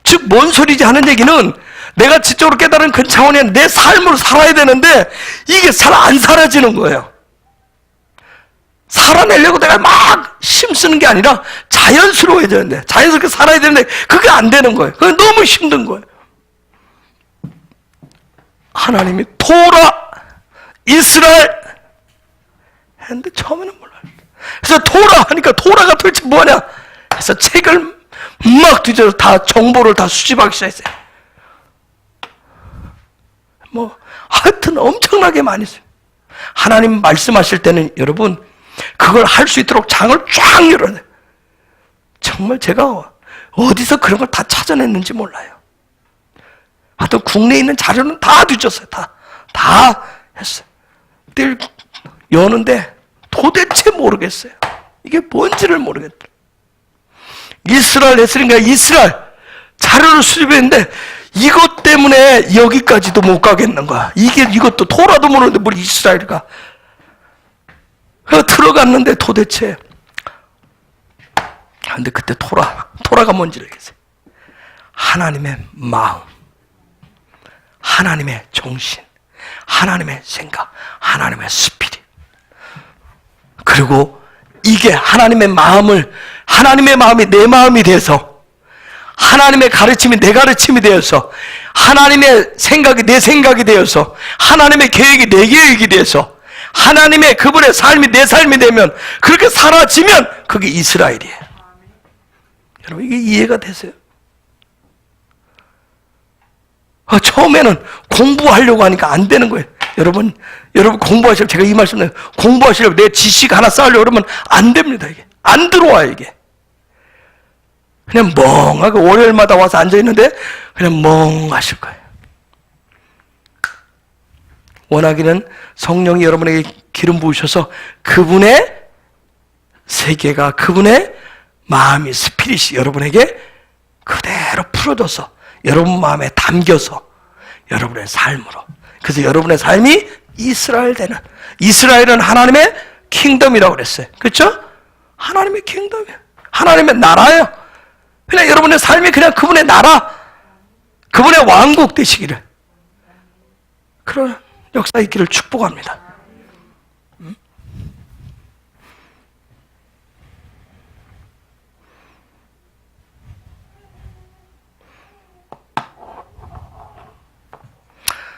즉, 뭔 소리지 하는 얘기는 내가 지적으로 깨달은 그 차원에 내 삶으로 살아야 되는데 이게 안 사라지는 거예요. 살아내려고 내가 막 힘쓰는 게 아니라 자연스러워야 되는데, 자연스럽게 살아야 되는데 그게 안 되는 거예요. 그게 너무 힘든 거예요. 하나님이 토라, 이스라엘 했는데 처음에는 몰라요. 그래서 토라 하니까 토라가 도대체 뭐냐? 그래서 책을 막 뒤져서 다 정보를 다 수집하기 시작했어요. 하여튼 엄청나게 많이 써요. 하나님 말씀하실 때는 여러분 그걸 할 수 있도록 장을 쫙 열어요. 정말 제가 어디서 그런 걸 다 찾아냈는지 몰라요. 하여튼 국내에 있는 자료는 다 뒤졌어요. 다 했어요. 늘 여는데 도대체 모르겠어요. 이게 뭔지를 모르겠더라고요. 이스라엘 했으니까 이스라엘 자료를 수집했는데 이것 때문에 여기까지도 못 가겠는 거야. 이것도 토라도 모르는데 뭘 이스라엘가. 그래서 들어갔는데 도대체. 근데 그때 토라가 뭔지를 알겠어요. 하나님의 마음, 하나님의 정신, 하나님의 생각, 하나님의 스피릿. 그리고 이게 하나님의 마음이 내 마음이 돼서, 하나님의 가르침이 내 가르침이 되어서, 하나님의 생각이 내 생각이 되어서, 하나님의 계획이 내 계획이 되어서, 하나님의 그분의 삶이 내 삶이 되면, 그렇게 사라지면 그게 이스라엘이에요. 여러분 이게 이해가 되세요? 처음에는 공부하려고 하니까 안 되는 거예요. 여러분 공부하시려고, 제가 이 말씀을 공부하시려고 내 지식 하나 쌓으려고 그러면 안 됩니다. 이게 안 들어와요. 이게 그냥 멍하게 월요일마다 와서 앉아있는데 그냥 멍하실 거예요. 원하기는 성령이 여러분에게 기름 부으셔서 그분의 세계가, 그분의 마음이, 스피릿이 여러분에게 그대로 풀어져서 여러분 마음에 담겨서 여러분의 삶으로, 그래서 여러분의 삶이 이스라엘 되는, 이스라엘은 하나님의 킹덤이라고 그랬어요. 그렇죠? 하나님의 킹덤이에요. 하나님의 나라예요. 그냥 여러분의 삶이 그냥 그분의 나라, 그분의 왕국 되시기를, 그런 역사 있기를 축복합니다.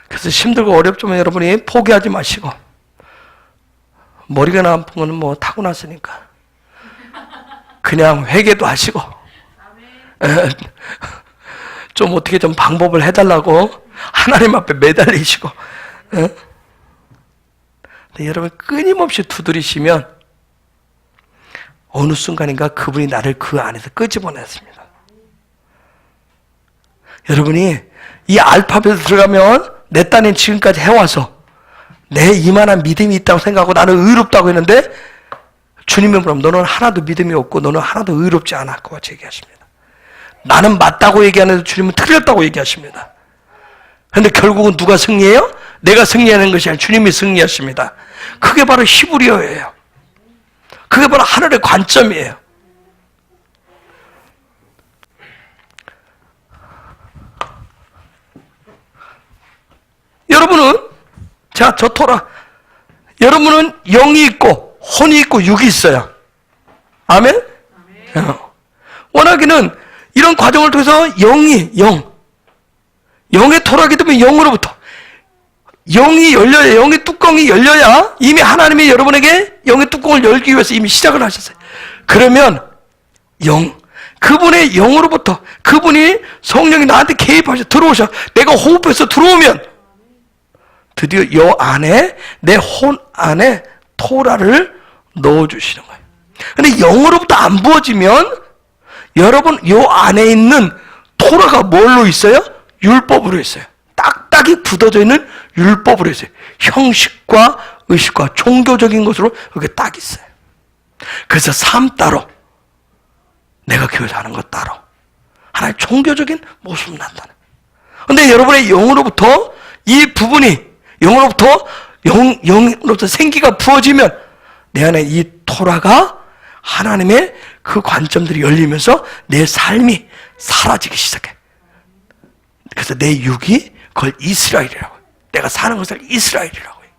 그래서 힘들고 어렵지만 여러분이 포기하지 마시고, 머리가 나쁜 거는 뭐 타고났으니까 그냥 회개도 하시고, 좀 어떻게 좀 방법을 해달라고 하나님 앞에 매달리시고, 근데 여러분 끊임없이 두드리시면 어느 순간인가 그분이 나를 그 안에서 끄집어냈습니다. 여러분이 이 알파벳에 들어가면 내 딴엔 지금까지 해와서 내 이만한 믿음이 있다고 생각하고 나는 의롭다고 했는데, 주님은 그럼 너는 하나도 믿음이 없고 너는 하나도 의롭지 않아, 그와 같이 얘기하십니다. 나는 맞다고 얘기하는데 주님은 틀렸다고 얘기하십니다. 그런데 결국은 누가 승리해요? 내가 승리하는 것이 아니라 주님이 승리하십니다. 그게 바로 히브리어예요. 그게 바로 하늘의 관점이에요. 여러분은, 자, 저 토라, 여러분은 영이 있고 혼이 있고 육이 있어요. 아멘? 원하기는 이런 과정을 통해서 영의 토락이 되면 영으로부터 영이 열려야, 영의 뚜껑이 열려야, 이미 하나님이 여러분에게 영의 뚜껑을 열기 위해서 이미 시작을 하셨어요. 그러면 그분의 영으로부터, 그분이 성령이 나한테 개입하셔 들어오셔, 내가 호흡해서 들어오면 드디어 요 안에, 내 혼 안에 토라를 넣어주시는 거예요. 근데 영으로부터 안 부어지면 여러분 요 안에 있는 토라가 뭘로 있어요? 율법으로 있어요. 딱딱이 굳어져 있는 율법으로 있어요. 형식과 의식과 종교적인 것으로 그게 딱 있어요. 그래서 삶 따로, 내가 교회에서 하는 것 따로, 하나의 종교적인 모습 난다는. 근데 여러분의 영으로부터 이 부분이, 영으로부터 생기가 부어지면 내 안에 이 토라가, 하나님의 그 관점들이 열리면서 내 삶이 사라지기 시작해. 그래서 내 육이 그걸 이스라엘이라고 해요. 내가 사는 것을 이스라엘이라고 해요.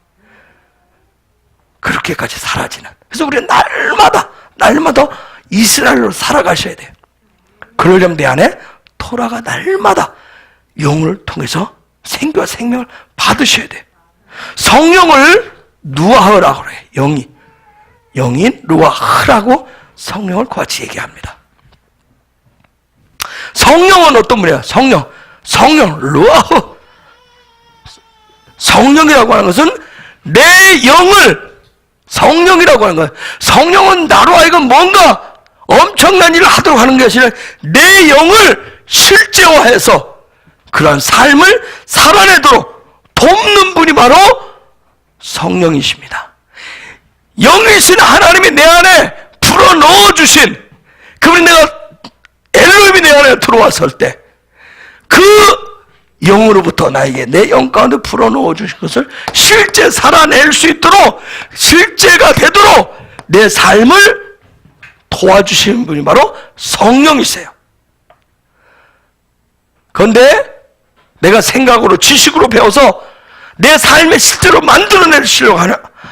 그렇게까지 사라지는. 그래서 우리가 날마다 이스라엘로 살아가셔야 돼요. 그러려면 내 안에 토라가 날마다 영을 통해서 생기와 생명을 받으셔야 돼요. 성령을 누아흐라고 그래요. 영인 루아흐라고 성령을 같이 얘기합니다. 성령은 어떤 분이에요? 성령 루아흐. 성령이라고 하는 것은 내 영을, 성령이라고 하는 거예요. 성령은 나로 하여금 뭔가 엄청난 일을 하도록 하는 것이 아니라 내 영을 실제화해서 그러한 삶을 살아내도록 돕는 분이 바로 성령이십니다. 영이신 하나님이 내 안에 불어넣어 주신, 그분이 엘로힘이 내 안에 들어왔을 때 그 영으로부터 나에게 내 영 가운데 불어넣어 주신 것을 실제 살아낼 수 있도록, 실제가 되도록 내 삶을 도와주시는 분이 바로 성령이세요. 그런데 내가 생각으로, 지식으로 배워서 내 삶에 실제로 만들어내시려고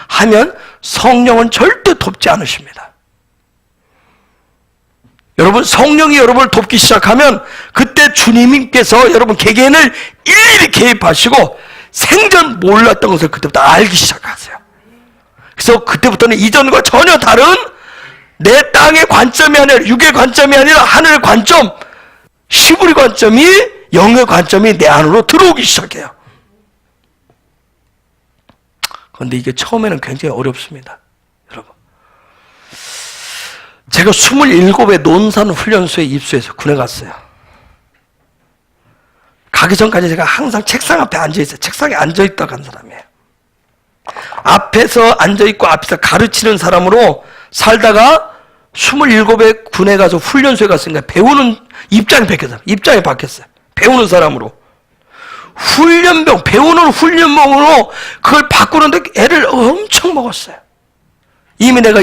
하면 성령은 절대 돕지 않으십니다. 여러분, 성령이 여러분을 돕기 시작하면 그때 주님께서 여러분 개개인을 일일이 개입하시고 생전 몰랐던 것을 그때부터 알기 시작하세요. 그래서 그때부터는 이전과 전혀 다른 내 땅의 관점이 아니라, 육의 관점이 아니라 하늘의 관점, 히브리 관점이, 영의 관점이 내 안으로 들어오기 시작해요. 그런데 이게 처음에는 굉장히 어렵습니다. 여러분, 제가 27의 논산훈련소에 입소해서 군에 갔어요. 가기 전까지 제가 항상 책상 앞에 앉아있어요. 책상에 앉아있다 간 사람이에요. 앞에서 앉아있고 앞에서 가르치는 사람으로 살다가 27의 군에 가서 훈련소에 갔으니까 배우는 입장이 바뀌었어요. 배우는 사람으로. 배우는 훈련병으로 그걸 바꾸는데 애를 엄청 먹었어요. 이미 내가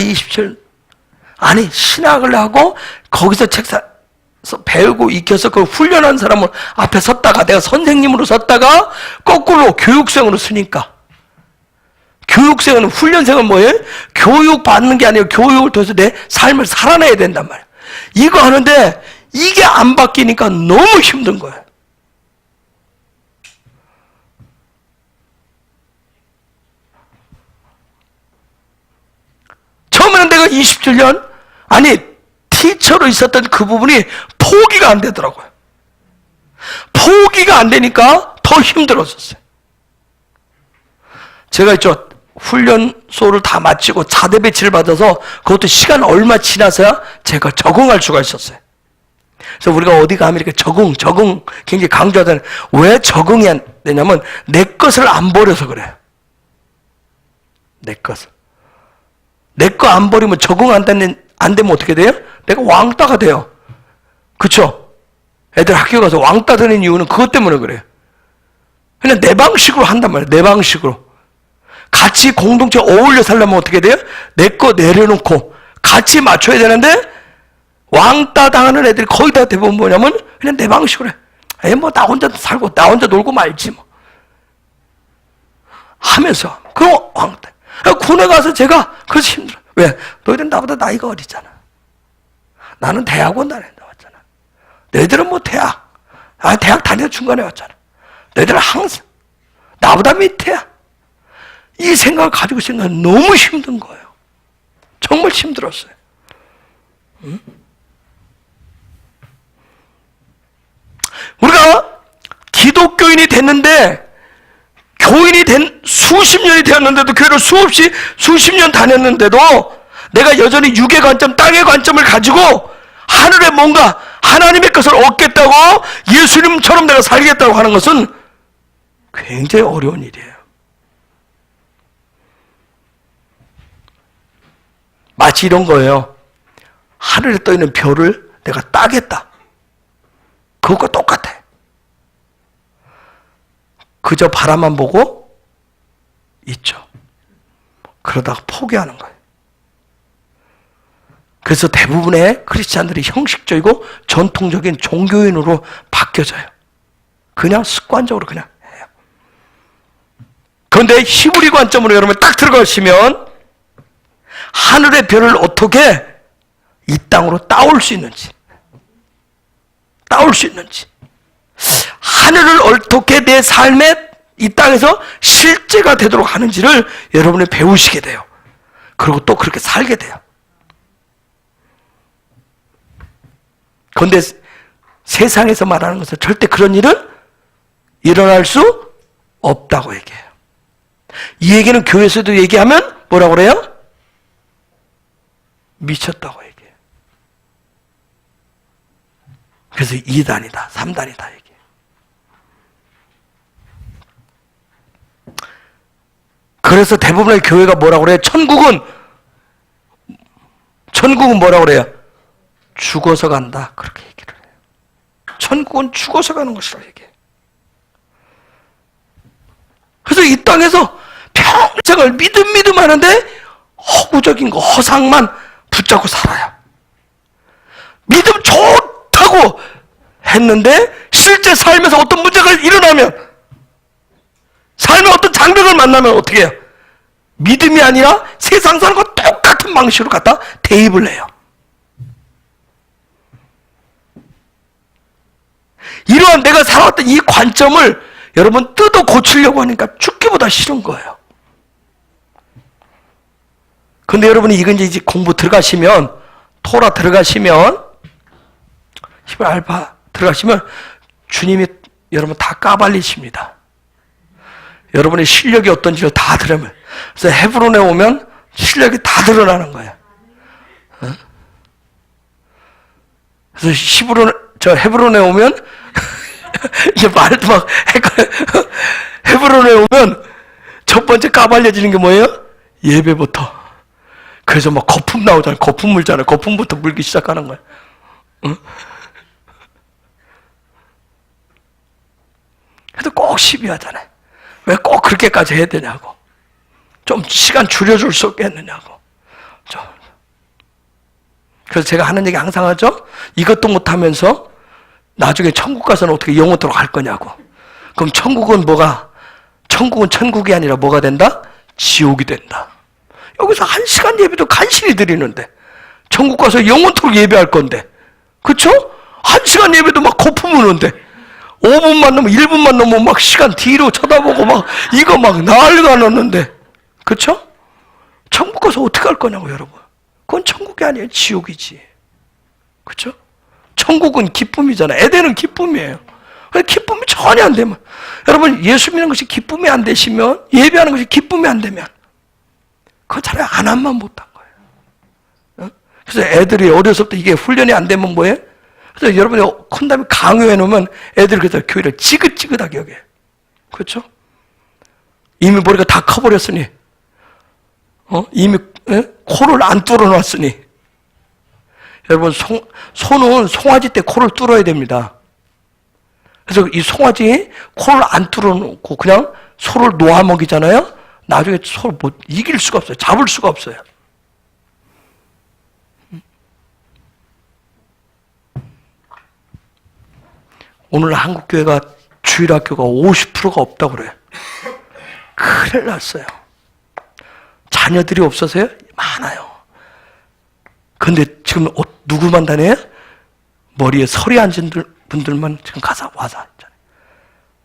아니, 신학을 하고 거기서 책에서 배우고 익혀서 그 훈련한 사람을 앞에 섰다가 내가 선생님으로 섰다가 거꾸로 교육생으로 서니까, 교육생은, 훈련생은 뭐예요? 교육받는 게 아니고 교육을 통해서 내 삶을 살아내야 된단 말이에요. 이거 하는데 이게 안 바뀌니까 너무 힘든 거예요. 처음에는 내가 27년, 아니, 티처로 있었던 그 부분이 포기가 안 되더라고요. 포기가 안 되니까 더 힘들었었어요. 제가 있죠, 훈련소를 다 마치고 자대 배치를 받아서 그것도 시간 얼마 지나서야 제가 적응할 수가 있었어요. 그래서 우리가 어디 가면 이렇게 적응 굉장히 강조하잖아요. 왜 적응이 안 되냐면 내 것을 안 버려서 그래요. 내 것을. 내 거 안 버리면 적응 안 되면 어떻게 돼요? 내가 왕따가 돼요. 그쵸? 애들 학교 가서 왕따 되는 이유는 그것 때문에 그래요. 그냥 내 방식으로 한단 말이에요. 내 방식으로. 같이 공동체 어울려 살려면 어떻게 돼요? 내 거 내려놓고 같이 맞춰야 되는데, 왕따 당하는 애들이 거의 다 대부분 뭐냐면 그냥 내 방식으로 해. 에이, 뭐 나 혼자 살고 나 혼자 놀고 말지 뭐 하면서 그 왕따. 군에 가서 제가 그래서 힘들어. 왜? 너희들은 나보다 나이가 어리잖아. 나는 대학원 다녔잖아. 너희들은 뭐 대학 다녀 중간에 왔잖아. 너희들은 항상 나보다 밑에야. 이 생각을 가지고 있으니까 너무 힘든 거예요. 정말 힘들었어요. 응? 우리가 기독교인이 됐는데, 교인이 된 수십 년이 되었는데도, 교회를 수십 년 다녔는데도 내가 여전히 육의 관점, 땅의 관점을 가지고 하늘에 뭔가 하나님의 것을 얻겠다고, 예수님처럼 내가 살겠다고 하는 것은 굉장히 어려운 일이에요. 마치 이런 거예요. 하늘에 떠 있는 별을 내가 따겠다. 그것과 똑같아. 그저 바라만 보고 있죠. 그러다가 포기하는 거예요. 그래서 대부분의 크리스찬들이 형식적이고 전통적인 종교인으로 바뀌어져요. 그냥 습관적으로 그냥 해요. 그런데 히브리 관점으로 여러분 딱 들어가시면 하늘의 별을 어떻게 이 땅으로 따올 수 있는지, 하늘을 어떻게 내 삶에 이 땅에서 실제가 되도록 하는지를 여러분이 배우시게 돼요. 그리고 또 그렇게 살게 돼요. 그런데 세상에서 말하는 것은 절대 그런 일은 일어날 수 없다고 얘기해요. 이 얘기는 교회에서도 얘기하면 뭐라고 그래요? 미쳤다고 얘기해요. 그래서 2단이다, 3단이다 얘기해요. 그래서 대부분의 교회가 뭐라고 그래요? 천국은 뭐라고 그래요? 죽어서 간다. 그렇게 얘기를 해요. 천국은 죽어서 가는 것이라고 얘기해요. 그래서 이 땅에서 평생을 믿음 하는데 허구적인 거, 허상만 붙잡고 살아요. 믿음 좋다고 했는데 실제 삶에서 어떤 문제가 일어나면, 삶에 어떤 장벽을 만나면 어떻게 해요? 믿음이 아니라 세상 사람과 똑같은 방식으로 갖다 대입을 해요. 이러한 내가 살아왔던 이 관점을 여러분 뜯어 고치려고 하니까 죽기보다 싫은 거예요. 근데 여러분이 이건 이제 공부 들어가시면, 토라 들어가시면, 히브리 알파 들어가시면 주님이 여러분 다 까발리십니다. 여러분의 실력이 어떤지를 다 들으면. 그래서 헤브론에 오면 실력이 다 드러나는 거예요. 그래서 헤브론에 오면 이제 말도 막 헷갈려. 헤브론에 오면 첫 번째 까발려지는 게 뭐예요? 예배부터. 그래서 막 거품 나오잖아요. 거품 물잖아요. 거품부터 물기 시작하는 거예요. 응? 그래도 꼭 시비하잖아요. 왜 꼭 그렇게까지 해야 되냐고. 좀 시간 줄여줄 수 없겠느냐고. 그래서 제가 하는 얘기 항상 하죠. 이것도 못하면서 나중에 천국 가서는 어떻게 영원토록 할 거냐고. 그럼 천국은 뭐가? 천국은 천국이 아니라 뭐가 된다? 지옥이 된다. 여기서 1시간 예배도 간신히 드리는데 천국 가서 영원토록 예배할 건데, 그쵸? 1시간 예배도 막 거품 무는데 5분만 넘으면 1분만 넘으면 막 시간 뒤로 쳐다보고 막 이거 막 난리가 났는데, 그쵸? 천국 가서 어떻게 할 거냐고 여러분. 그건 천국이 아니에요. 지옥이지. 그쵸? 천국은 기쁨이잖아요. 에덴은 기쁨이에요. 기쁨이 전혀 안 되면, 여러분 예수 믿는 것이 기쁨이 안 되시면, 예배하는 것이 기쁨이 안 되면 그건 차라리 안 한만 못한 거예요. 그래서 애들이 어려서부터 이게 훈련이 안 되면 뭐예요? 그래서 여러분이 큰 다음에 강요해 놓으면 애들이 그래서 교회를 찌긋찌긋하게 여겨요. 그렇죠? 이미 머리가 다 커버렸으니, 이미 코를 안 뚫어놨으니. 여러분 소는 송아지 때 코를 뚫어야 됩니다. 그래서 이 송아지 코를 안 뚫어놓고 그냥 소를 놓아 먹이잖아요. 나중에 소를 못 이길 수가 없어요. 잡을 수가 없어요. 오늘 한국교회가 주일학교가 50%가 없다고 그래요. 큰일 났어요. 자녀들이 없어서요? 많아요. 근데 지금 누구만 다녀요? 머리에 설이 앉은 분들만 지금 와서 있잖아요.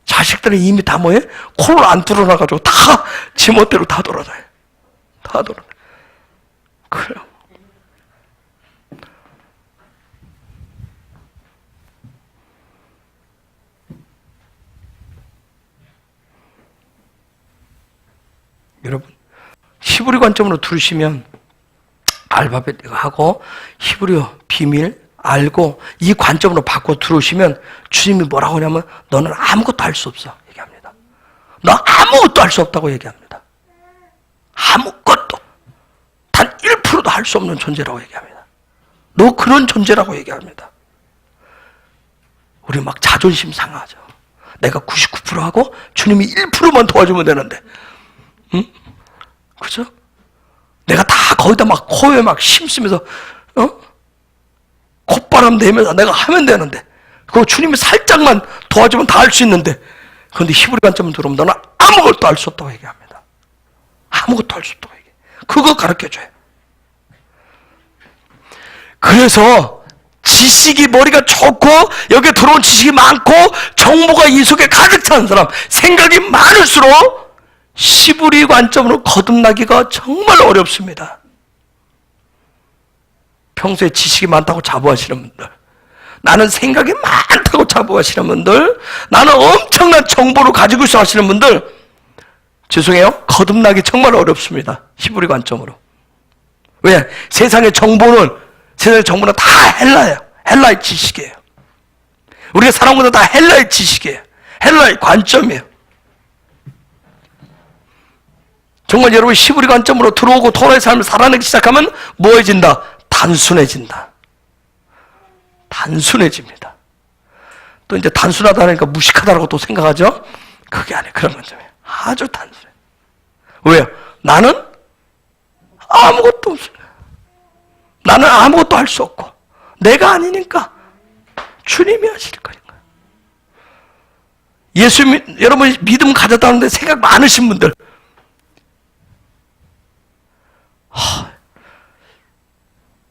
자식들은 이미 다 뭐예요? 코를 안 뚫어놔가지고 다 지멋대로 다 돌아다녀요. 다 돌아다녀요. 그래요. 여러분, 히브리 관점으로 들으시면 알파벳 하고 히브리어 비밀 알고 이 관점으로 바꿔 들어오시면 주님이 뭐라고 하냐면 너는 아무것도 할 수 없어 얘기합니다. 너 아무것도 할 수 없다고 얘기합니다. 아무것도 단 1%도 할 수 없는 존재라고 얘기합니다. 너 그런 존재라고 얘기합니다. 우리 막 자존심 상하죠. 내가 99% 하고 주님이 1%만 도와주면 되는데, 응? 그죠? 내가 다 거기다 막 코에 막 힘쓰면서 콧바람 내면서 내가 하면 되는데, 그거 주님이 살짝만 도와주면 다 할 수 있는데, 그런데 히브리 관점을 들어오면 너는 아무것도 할 수 없다고 얘기합니다. 아무것도 할 수 없다고 얘기해. 그거 가르쳐줘요. 그래서 지식이 머리가 좋고 여기에 들어온 지식이 많고 정보가 이 속에 가득 찬 사람, 생각이 많을수록 히브리 관점으로 거듭나기가 정말 어렵습니다. 평소에 지식이 많다고 자부하시는 분들, 나는 생각이 많다고 자부하시는 분들, 나는 엄청난 정보를 가지고 있어 하시는 분들, 죄송해요, 거듭나기 정말 어렵습니다. 히브리 관점으로. 왜? 세상의 정보는 다 헬라예요. 헬라의 지식이에요. 우리가 살아온 것은 다 헬라의 지식이에요. 헬라의 관점이에요. 정말 여러분 히브리 관점으로 들어오고 토라의 삶을 살아내기 시작하면 뭐해진다? 단순해진다. 단순해집니다. 또 이제 단순하다니까 무식하다라고 또 생각하죠? 그게 아니에요. 그런 관점이에요. 아주 단순해. 왜요? 나는 아무것도 없어요. 나는 아무것도 할 수 없고 내가 아니니까 주님이 하실 거니까. 여러분 믿음 가졌다는데 생각 많으신 분들,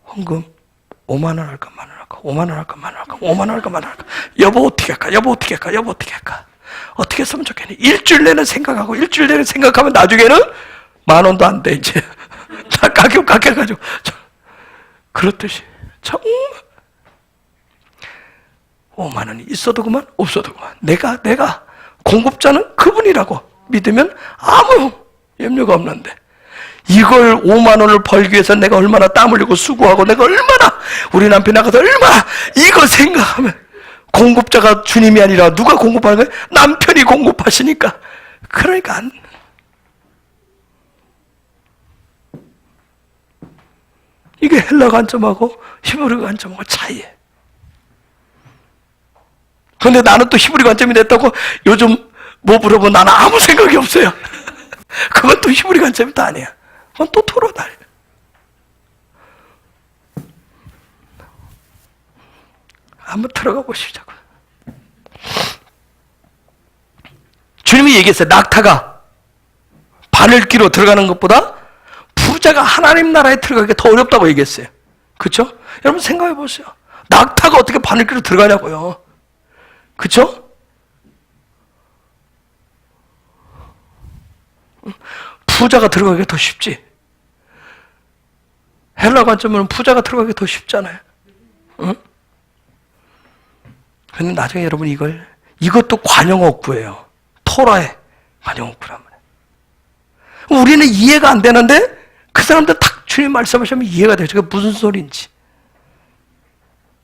헌금 5만 원 할까 만 원 할까 5만 원 할까 만 원 할까 5만 원 할까 만 원 할까, 여보 어떻게 할까 여보 어떻게 할까 여보 어떻게 할까, 어떻게 했으면 좋겠니. 일주일 내내 생각하고 일주일 내내 생각하면 나중에는 만 원도 안 돼. 이제 다 가격 깎여가지고. 그렇듯이 정말 5만 원이 있어도 그만 없어도 그만, 내가 공급자는 그분이라고 믿으면 아무 염려가 없는데, 이걸 5만 원을 벌기 위해서 내가 얼마나 땀 흘리고 수고하고 내가 얼마나, 우리 남편이 나가서 얼마나, 이거 생각하면 공급자가 주님이 아니라 누가 공급하는 거예요? 남편이 공급하시니까. 그러니까 이게 헬라 관점하고 히브리 관점하고 차이예요. 그런데 나는 또 히브리 관점이 됐다고 요즘 뭐 물어보면 나는 아무 생각이 없어요. 그건 또 히브리 관점이 또 아니야. 그건 또 토로다. 한번 들어가 보시자고요. 주님이 얘기했어요. 낙타가 바늘기로 들어가는 것보다 부자가 하나님 나라에 들어가기가 더 어렵다고 얘기했어요. 그렇죠? 여러분 생각해 보세요. 낙타가 어떻게 바늘기로 들어가냐고요. 그렇죠? 부자가 들어가기가 더 쉽지. 헬라 관점으로는 부자가 들어가기 더 쉽잖아요. 응? 근데 나중에 여러분 이것도 관용어구예요. 토라의 관용어구란 말이에요. 우리는 이해가 안 되는데 그 사람들 딱 주님 말씀하시면 이해가 돼요. 그게 무슨 소리인지.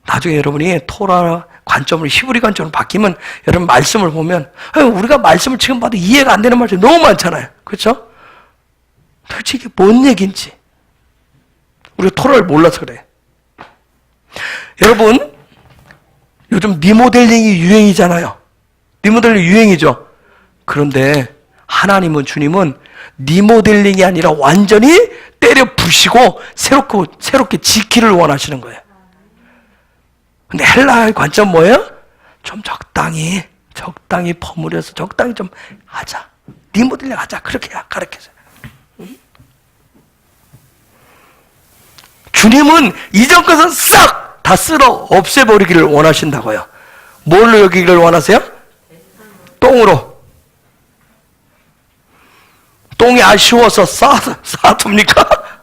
나중에 여러분이 토라 관점으로 히브리 관점으로 바뀌면 여러분 말씀을 보면 우리가 말씀을 지금 봐도 이해가 안 되는 말씀이 너무 많잖아요. 그렇죠? 도대체 이게 뭔 얘기인지. 우리가 토라를 몰라서 그래. 여러분, 요즘 리모델링이 유행이잖아요. 리모델링 유행이죠. 그런데 하나님은, 주님은 리모델링이 아니라 완전히 때려 부시고 새롭게 지키를 원하시는 거예요. 근데 헬라의 관점 뭐예요? 좀 적당히 버무려서 적당히 좀 하자. 리모델링 하자. 그렇게 가르쳐줘요. 주님은 이전 것은 싹 다 쓸어 없애버리기를 원하신다고요. 뭘로 여기기를 원하세요? 똥으로. 똥이 아쉬워서 쌓아둡니까?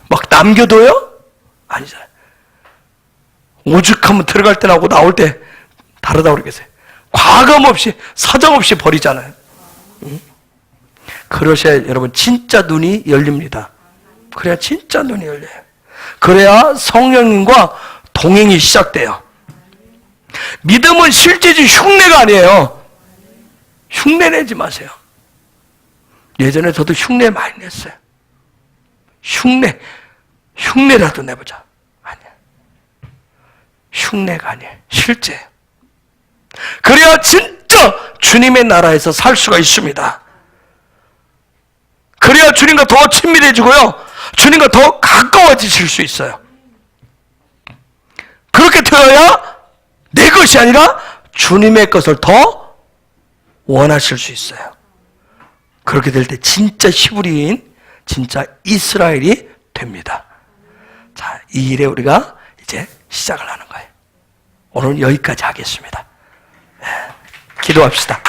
막 남겨둬요? 아니잖아요. 오죽하면 들어갈 때 나오고 나올 때 다르다고 그러겠어요. 과감 없이, 사정 없이 버리잖아요. 그러셔야 여러분 진짜 눈이 열립니다. 그래야 진짜 눈이 열려요. 그래야 성령님과 동행이 시작돼요. 믿음은 실제지 흉내가 아니에요. 흉내 내지 마세요. 예전에 저도 흉내 많이 냈어요. 흉내라도 내보자. 아니야. 흉내가 아니에요. 실제예요. 그래야 진짜 주님의 나라에서 살 수가 있습니다. 그래야 주님과 더 친밀해지고요. 주님과 더 가까워지실 수 있어요. 그렇게 되어야 내 것이 아니라 주님의 것을 더 원하실 수 있어요. 그렇게 될 때 진짜 히브리인, 진짜 이스라엘이 됩니다. 자, 이 일에 우리가 이제 시작을 하는 거예요. 오늘 여기까지 하겠습니다. 기도합시다.